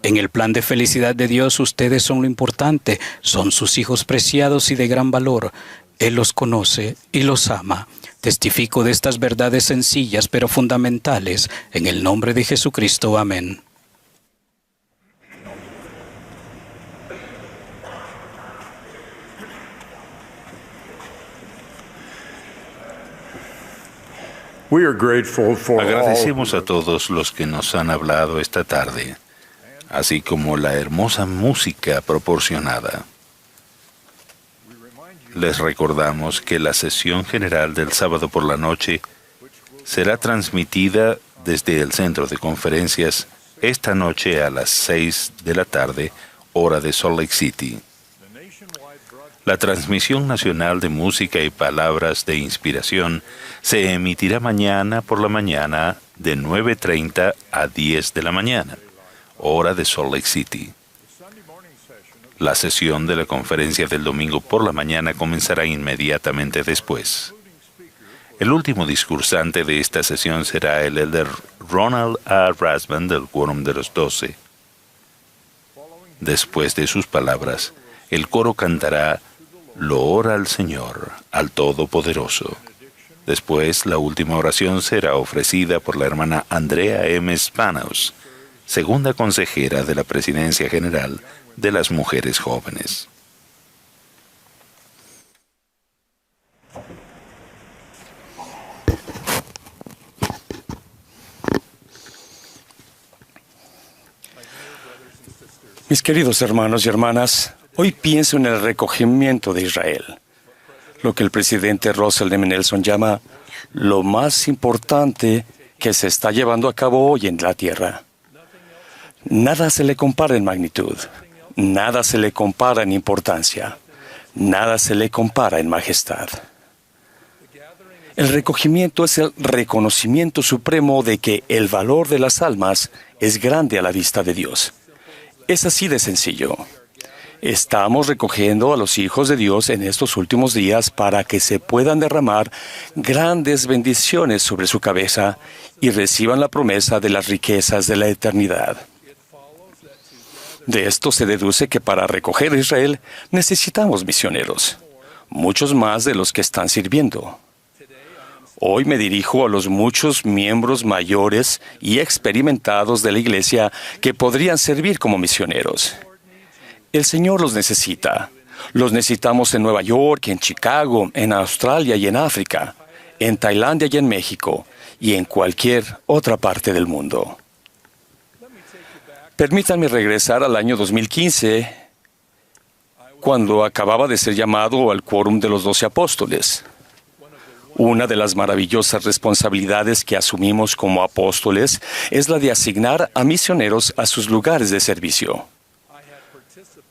En el plan de felicidad de Dios, ustedes son lo importante. Son sus hijos preciados y de gran valor. Él los conoce y los ama. Testifico de estas verdades sencillas pero fundamentales. En el nombre de Jesucristo. Amén. Agradecemos a todos los que nos han hablado esta tarde, así como la hermosa música proporcionada. Les recordamos que la sesión general del sábado por la noche será transmitida desde el centro de conferencias esta noche a las 6 de la tarde, hora de Salt Lake City. La transmisión nacional de música y palabras de inspiración se emitirá mañana por la mañana de 9:30 a 10 de la mañana, hora de Salt Lake City. La sesión de la conferencia del domingo por la mañana comenzará inmediatamente después. El último discursante de esta sesión será el elder Ronald A. Rasband del Quórum de los 12. Después de sus palabras, el coro cantará Loor al Señor, al Todopoderoso. Después, la última oración será ofrecida por la hermana Andrea M. Spanos, segunda consejera de la Presidencia General de las Mujeres Jóvenes. Mis queridos hermanos y hermanas, hoy pienso en el recogimiento de Israel, lo que el presidente Russell M. Nelson llama lo más importante que se está llevando a cabo hoy en la tierra. Nada se le compara en magnitud, nada se le compara en importancia, nada se le compara en majestad. El recogimiento es el reconocimiento supremo de que el valor de las almas es grande a la vista de Dios. Es así de sencillo. Estamos recogiendo a los hijos de Dios en estos últimos días para que se puedan derramar grandes bendiciones sobre su cabeza y reciban la promesa de las riquezas de la eternidad. De esto se deduce que para recoger a Israel necesitamos misioneros, muchos más de los que están sirviendo. Hoy me dirijo a los muchos miembros mayores y experimentados de la Iglesia que podrían servir como misioneros. El Señor los necesita. Los necesitamos en Nueva York, en Chicago, en Australia y en África, en Tailandia y en México, y en cualquier otra parte del mundo. Permítanme regresar al año 2015, cuando acababa de ser llamado al Quórum de los 12 Apóstoles. Una de las maravillosas responsabilidades que asumimos como apóstoles es la de asignar a misioneros a sus lugares de servicio.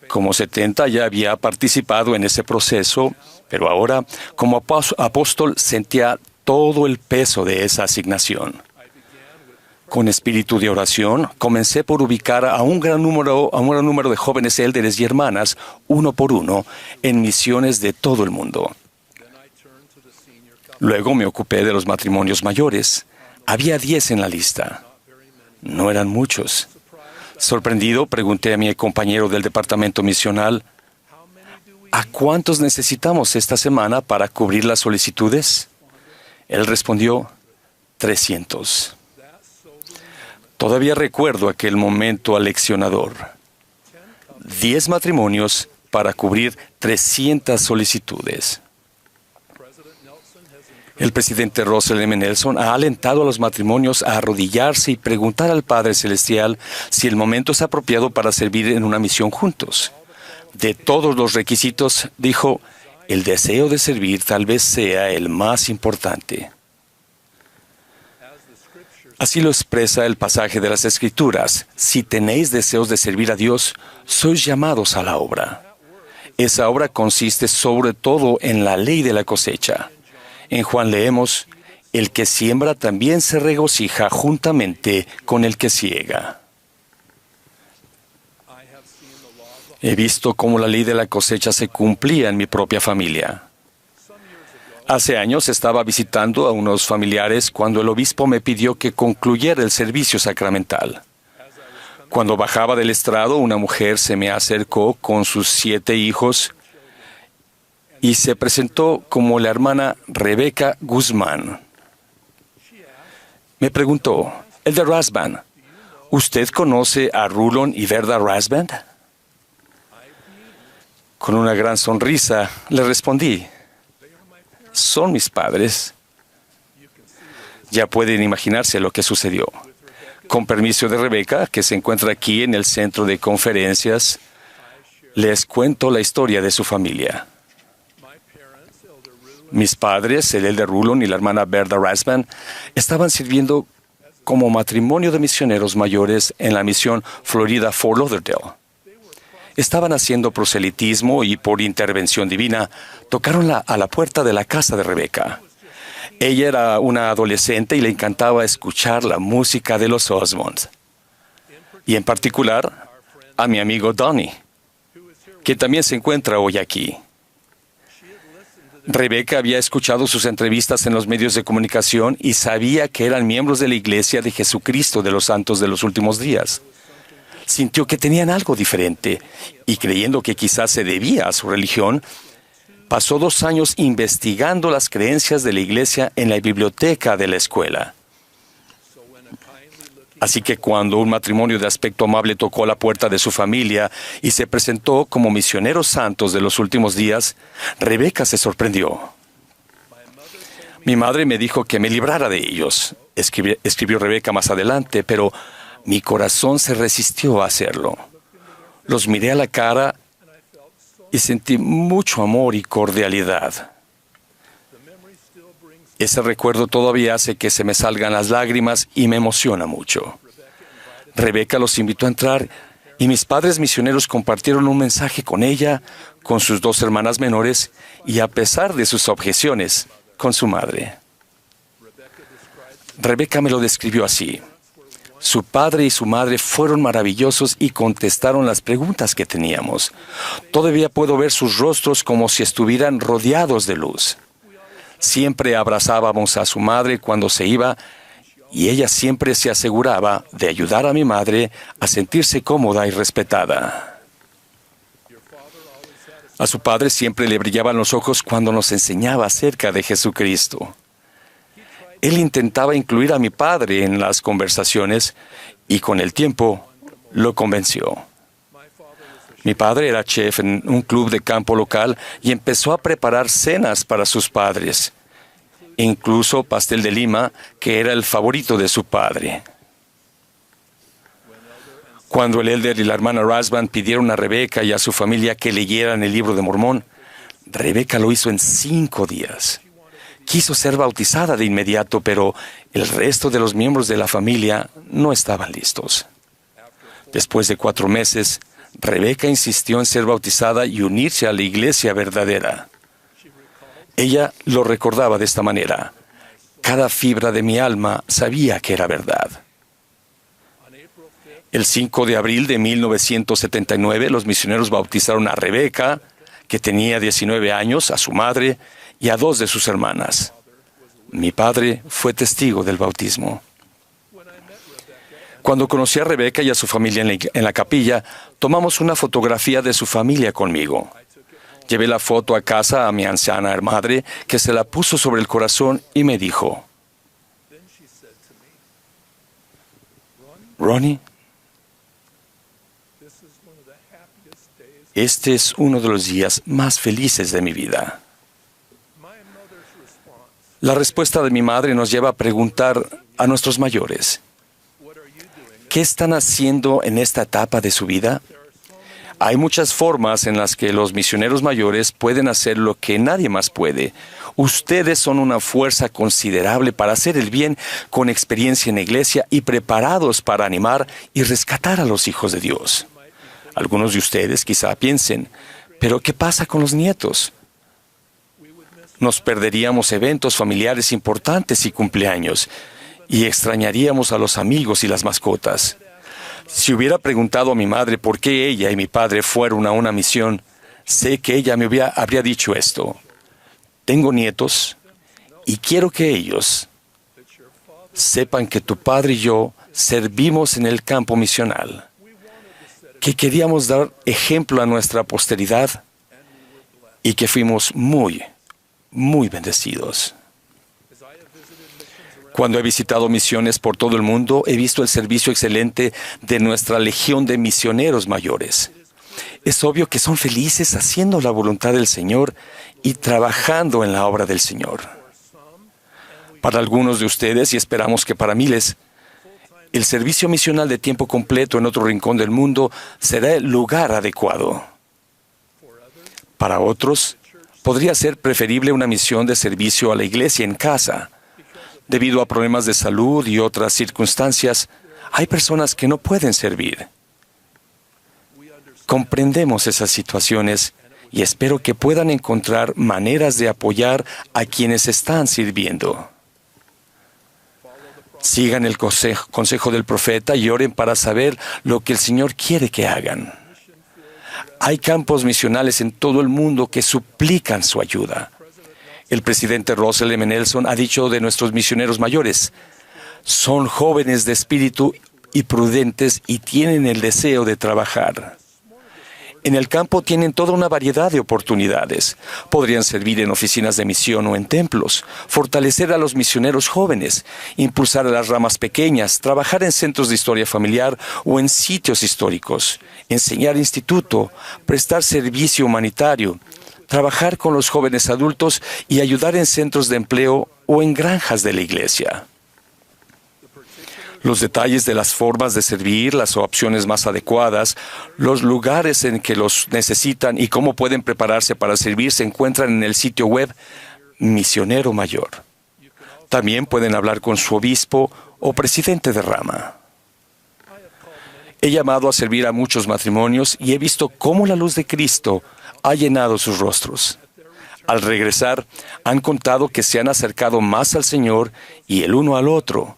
Como 70 ya había participado en ese proceso, pero ahora, como apóstol, sentía todo el peso de esa asignación. Con espíritu de oración, comencé por ubicar a un gran número de jóvenes élderes y hermanas, uno por uno, en misiones de todo el mundo. Luego me ocupé de los matrimonios mayores. Había 10 en la lista. No eran muchos. Sorprendido, pregunté a mi compañero del departamento misional, ¿a cuántos necesitamos esta semana para cubrir las solicitudes? Él respondió, 300. Todavía recuerdo aquel momento aleccionador. 10 matrimonios para cubrir 300 solicitudes. El presidente Russell M. Nelson ha alentado a los matrimonios a arrodillarse y preguntar al Padre Celestial si el momento es apropiado para servir en una misión juntos. De todos los requisitos, dijo, el deseo de servir tal vez sea el más importante. Así lo expresa el pasaje de las Escrituras. Si tenéis deseos de servir a Dios, sois llamados a la obra. Esa obra consiste sobre todo en la ley de la cosecha. En Juan leemos, el que siembra también se regocija juntamente con el que siega. He visto cómo la ley de la cosecha se cumplía en mi propia familia. Hace años estaba visitando a unos familiares cuando el obispo me pidió que concluyera el servicio sacramental. Cuando bajaba del estrado, una mujer se me acercó con sus 7 hijos y se presentó como la hermana Rebeca Guzmán. Me preguntó, Elder Rasband, ¿usted conoce a Rulon y Verda Rasband? Con una gran sonrisa le respondí, son mis padres. Ya pueden imaginarse lo que sucedió. Con permiso de Rebeca, que se encuentra aquí en el centro de conferencias, les cuento la historia de su familia. Mis padres, el Elder Rulon y la hermana Verda Rasband, estaban sirviendo como matrimonio de misioneros mayores en la misión Florida Fort Lauderdale. Estaban haciendo proselitismo y por intervención divina tocaron a la puerta de la casa de Rebeca. Ella era una adolescente y le encantaba escuchar la música de los Osmonds. Y en particular a mi amigo Donnie, que también se encuentra hoy aquí. Rebeca había escuchado sus entrevistas en los medios de comunicación y sabía que eran miembros de la Iglesia de Jesucristo de los Santos de los Últimos Días. Sintió que tenían algo diferente y creyendo que quizás se debía a su religión, pasó 2 años investigando las creencias de la Iglesia en la biblioteca de la escuela. Así que cuando un matrimonio de aspecto amable tocó la puerta de su familia y se presentó como misioneros santos de los últimos días, Rebeca se sorprendió. Mi madre me dijo que me librara de ellos, escribió Rebeca más adelante, pero mi corazón se resistió a hacerlo. Los miré a la cara y sentí mucho amor y cordialidad. Ese recuerdo todavía hace que se me salgan las lágrimas y me emociona mucho. Rebeca los invitó a entrar y mis padres misioneros compartieron un mensaje con ella, con sus 2 hermanas menores y a pesar de sus objeciones, con su madre. Rebeca me lo describió así. Su padre y su madre fueron maravillosos y contestaron las preguntas que teníamos. Todavía puedo ver sus rostros como si estuvieran rodeados de luz. Siempre abrazábamos a su madre cuando se iba y ella siempre se aseguraba de ayudar a mi madre a sentirse cómoda y respetada. A su padre siempre le brillaban los ojos cuando nos enseñaba acerca de Jesucristo. Él intentaba incluir a mi padre en las conversaciones y con el tiempo lo convenció. Mi padre era chef en un club de campo local y empezó a preparar cenas para sus padres, incluso pastel de lima, que era el favorito de su padre. Cuando el Elder y la hermana Rasband pidieron a Rebeca y a su familia que leyeran el libro de Mormón, Rebeca lo hizo en 5 días. Quiso ser bautizada de inmediato, pero el resto de los miembros de la familia no estaban listos. Después de 4 meses, Rebeca insistió en ser bautizada y unirse a la iglesia verdadera. Ella lo recordaba de esta manera. Cada fibra de mi alma sabía que era verdad. El 5 de abril de 1979, los misioneros bautizaron a Rebeca, que tenía 19 años, a su madre y a 2 de sus hermanas. Mi padre fue testigo del bautismo. Cuando conocí a Rebeca y a su familia en la capilla, tomamos una fotografía de su familia conmigo. Llevé la foto a casa a mi anciana madre, que se la puso sobre el corazón y me dijo, Ronnie, este es uno de los días más felices de mi vida. La respuesta de mi madre nos lleva a preguntar a nuestros mayores, ¿qué están haciendo en esta etapa de su vida? Hay muchas formas en las que los misioneros mayores pueden hacer lo que nadie más puede. Ustedes son una fuerza considerable para hacer el bien, con experiencia en la iglesia y preparados para animar y rescatar a los hijos de Dios. Algunos de ustedes quizá piensen, ¿pero qué pasa con los nietos? Nos perderíamos eventos familiares importantes y cumpleaños, y extrañaríamos a los amigos y las mascotas. Si hubiera preguntado a mi madre por qué ella y mi padre fueron a una misión, sé que ella me habría dicho esto: tengo nietos y quiero que ellos sepan que tu padre y yo servimos en el campo misional, que queríamos dar ejemplo a nuestra posteridad y que fuimos muy bendecidos. Cuando he visitado misiones por todo el mundo, he visto el servicio excelente de nuestra legión de misioneros mayores. Es obvio que son felices haciendo la voluntad del Señor y trabajando en la obra del Señor. Para algunos de ustedes, y esperamos que para miles, el servicio misional de tiempo completo en otro rincón del mundo será el lugar adecuado. Para otros, podría ser preferible una misión de servicio a la iglesia en casa. Debido a problemas de salud y otras circunstancias, hay personas que no pueden servir. Comprendemos esas situaciones y espero que puedan encontrar maneras de apoyar a quienes están sirviendo. Sigan el consejo del profeta y oren para saber lo que el Señor quiere que hagan. Hay campos misionales en todo el mundo que suplican su ayuda. El presidente Russell M. Nelson ha dicho de nuestros misioneros mayores: son jóvenes de espíritu y prudentes y tienen el deseo de trabajar. En el campo tienen toda una variedad de oportunidades. Podrían servir en oficinas de misión o en templos, fortalecer a los misioneros jóvenes, impulsar a las ramas pequeñas, trabajar en centros de historia familiar o en sitios históricos, enseñar instituto, prestar servicio humanitario, trabajar con los jóvenes adultos y ayudar en centros de empleo o en granjas de la iglesia. Los detalles de las formas de servir, las opciones más adecuadas, los lugares en que los necesitan y cómo pueden prepararse para servir se encuentran en el sitio web Misionero Mayor. También pueden hablar con su obispo o presidente de rama. He llamado a servir a muchos matrimonios y he visto cómo la luz de Cristo ha llenado sus rostros. Al regresar, han contado que se han acercado más al Señor y el uno al otro.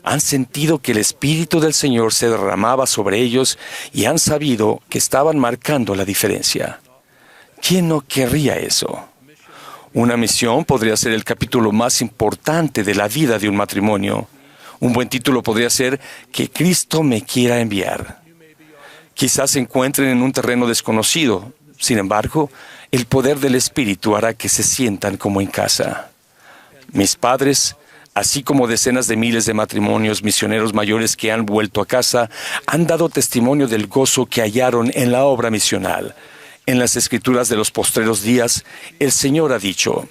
Han sentido que el Espíritu del Señor se derramaba sobre ellos y han sabido que estaban marcando la diferencia. ¿Quién no querría eso? Una misión podría ser el capítulo más importante de la vida de un matrimonio. Un buen título podría ser Que Cristo me quiera enviar. Quizás se encuentren en un terreno desconocido. Sin embargo, el poder del Espíritu hará que se sientan como en casa. Mis padres, así como decenas de miles de matrimonios misioneros mayores que han vuelto a casa, han dado testimonio del gozo que hallaron en la obra misional. En las Escrituras de los postreros días, el Señor ha dicho: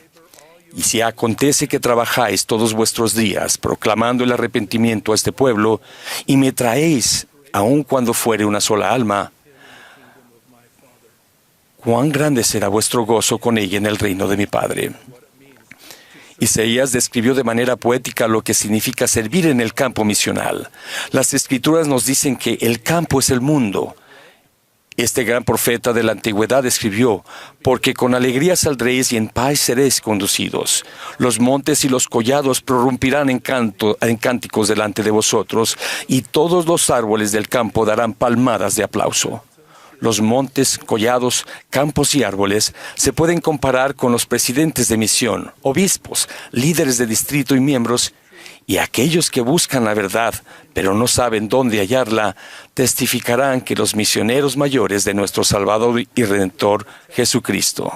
y si acontece que trabajáis todos vuestros días, proclamando el arrepentimiento a este pueblo, y me traéis, aun cuando fuere una sola alma, cuán grande será vuestro gozo con ella en el reino de mi Padre. Isaías describió de manera poética lo que significa servir en el campo misional. Las Escrituras nos dicen que el campo es el mundo. Este gran profeta de la antigüedad escribió: porque con alegría saldréis y en paz seréis conducidos. Los montes y los collados prorrumpirán en cánticos delante de vosotros, y todos los árboles del campo darán palmadas de aplauso. Los montes, collados, campos y árboles se pueden comparar con los presidentes de misión, obispos, líderes de distrito y miembros, y aquellos que buscan la verdad, pero no saben dónde hallarla, testificarán que los misioneros mayores de nuestro Salvador y Redentor, Jesucristo.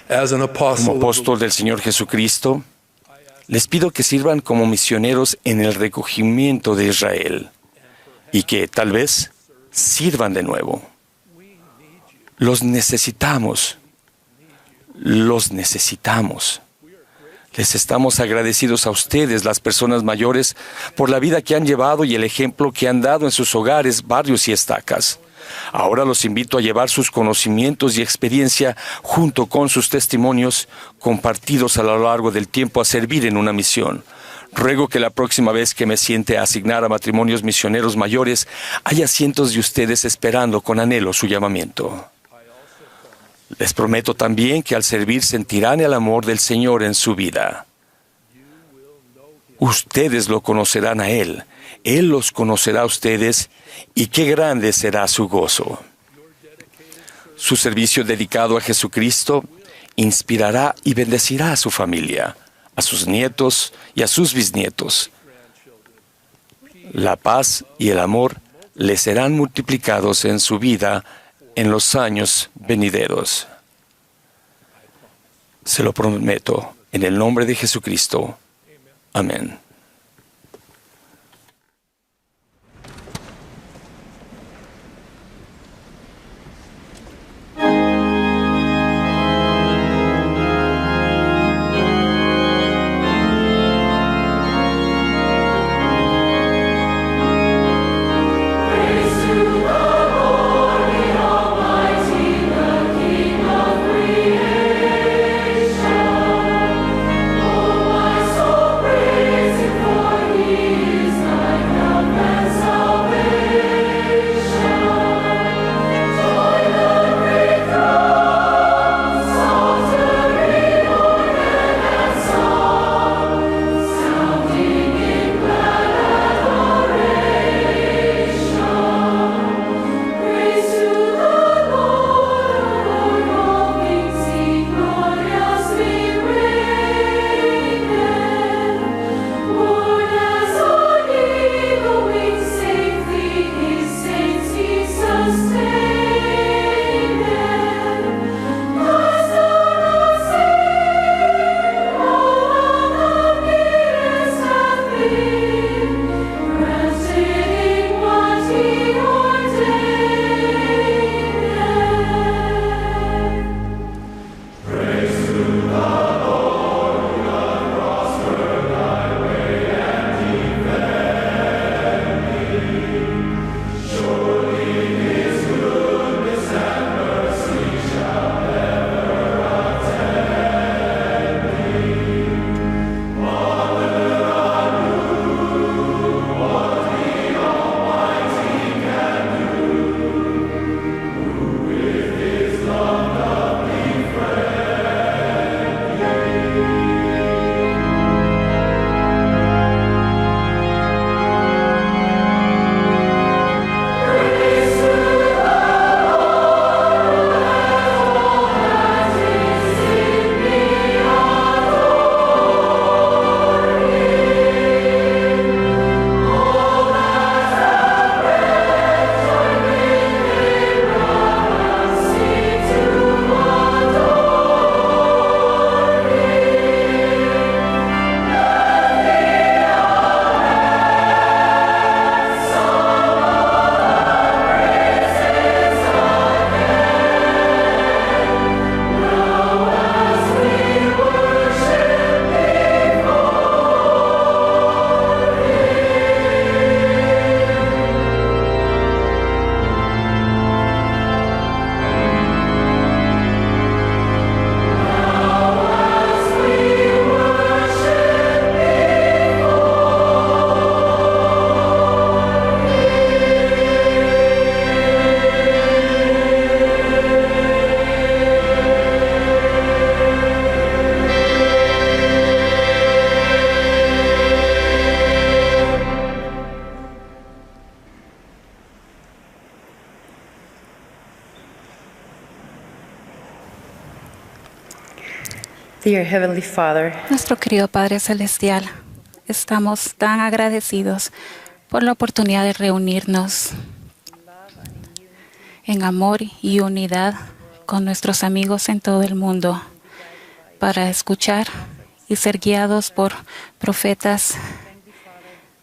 Como apóstol del Señor Jesucristo, Les pido que sirvan como misioneros en el recogimiento de Israel y que tal vez sirvan de nuevo. Los necesitamos. Los necesitamos. Les estamos agradecidos a ustedes, las personas mayores, por la vida que han llevado y el ejemplo que han dado en sus hogares, barrios y estacas. Ahora los invito a llevar sus conocimientos y experiencia junto con sus testimonios compartidos a lo largo del tiempo a servir en una misión. Ruego que la próxima vez que me siente a asignar a matrimonios misioneros mayores, haya cientos de ustedes esperando con anhelo su llamamiento. Les prometo también que al servir sentirán el amor del Señor en su vida. Ustedes lo conocerán a Él. Él los conocerá a ustedes y qué grande será su gozo. Su servicio dedicado a Jesucristo inspirará y bendecirá a su familia, a sus nietos y a sus bisnietos. La paz y el amor les serán multiplicados en su vida en los años venideros. Se lo prometo en el nombre de Jesucristo. Amén. Dear Heavenly Father, nuestro querido Padre Celestial, estamos tan agradecidos por la oportunidad de reunirnos en amor y unidad con nuestros amigos en todo el mundo para escuchar y ser guiados por profetas.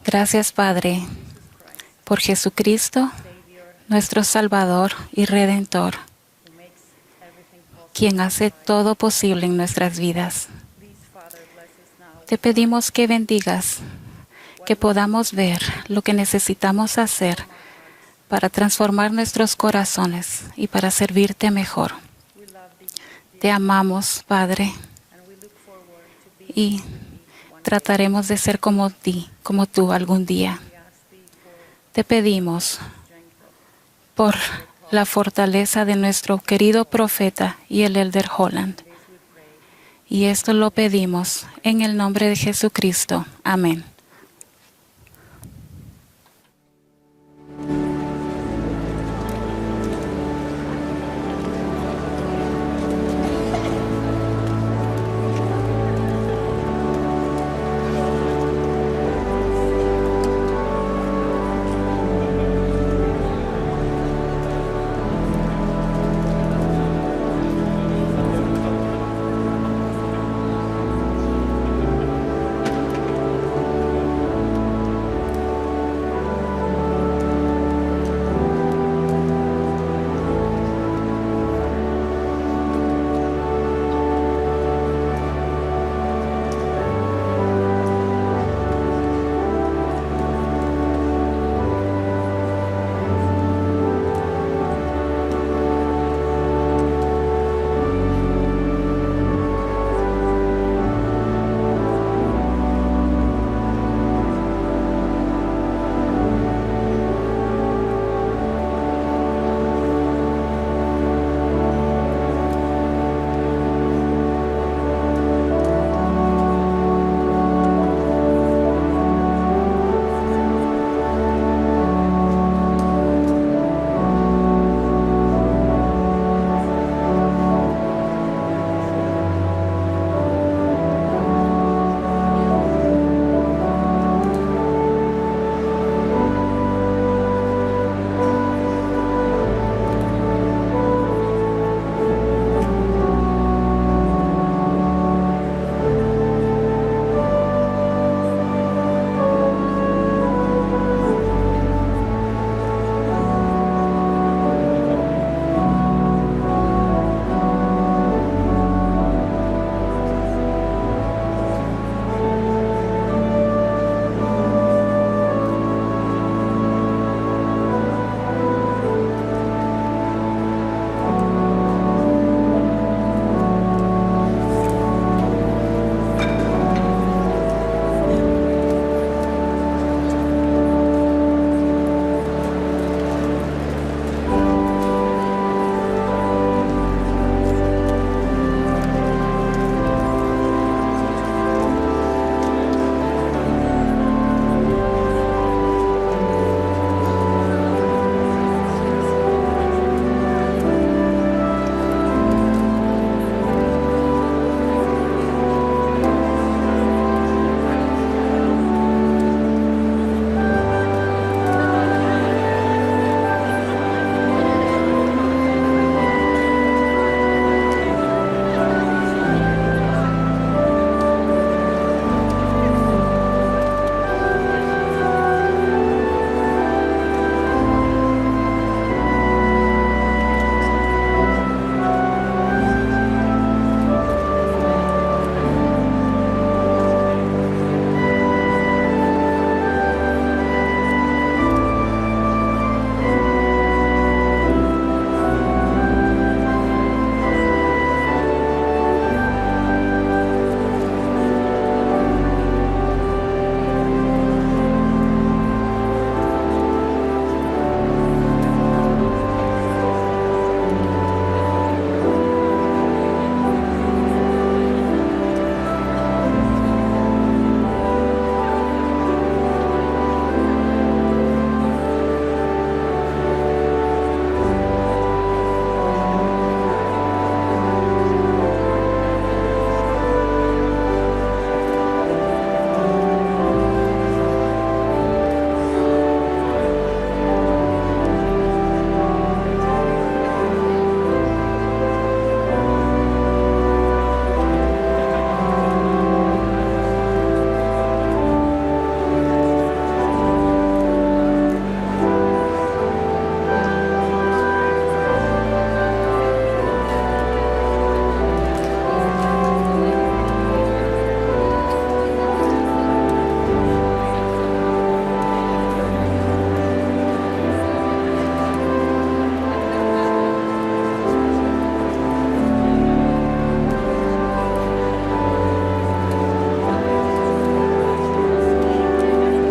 Gracias, Padre, por Jesucristo, nuestro Salvador y Redentor, quien hace todo posible en nuestras vidas. Te pedimos que bendigas, que podamos ver lo que necesitamos hacer para transformar nuestros corazones y para servirte mejor. Te amamos, Padre, y trataremos de ser como tú algún día. Te pedimos por la fortaleza de nuestro querido profeta y el Elder Holland. Y esto lo pedimos en el nombre de Jesucristo. Amén.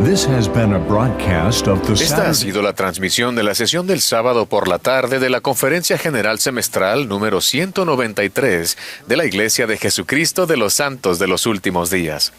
This has been a broadcast of the Esta ha Saturday. sido la transmisión de la sesión del sábado por la tarde de la Conferencia General Semestral número 193 de la Iglesia de Jesucristo de los Santos de los Últimos Días.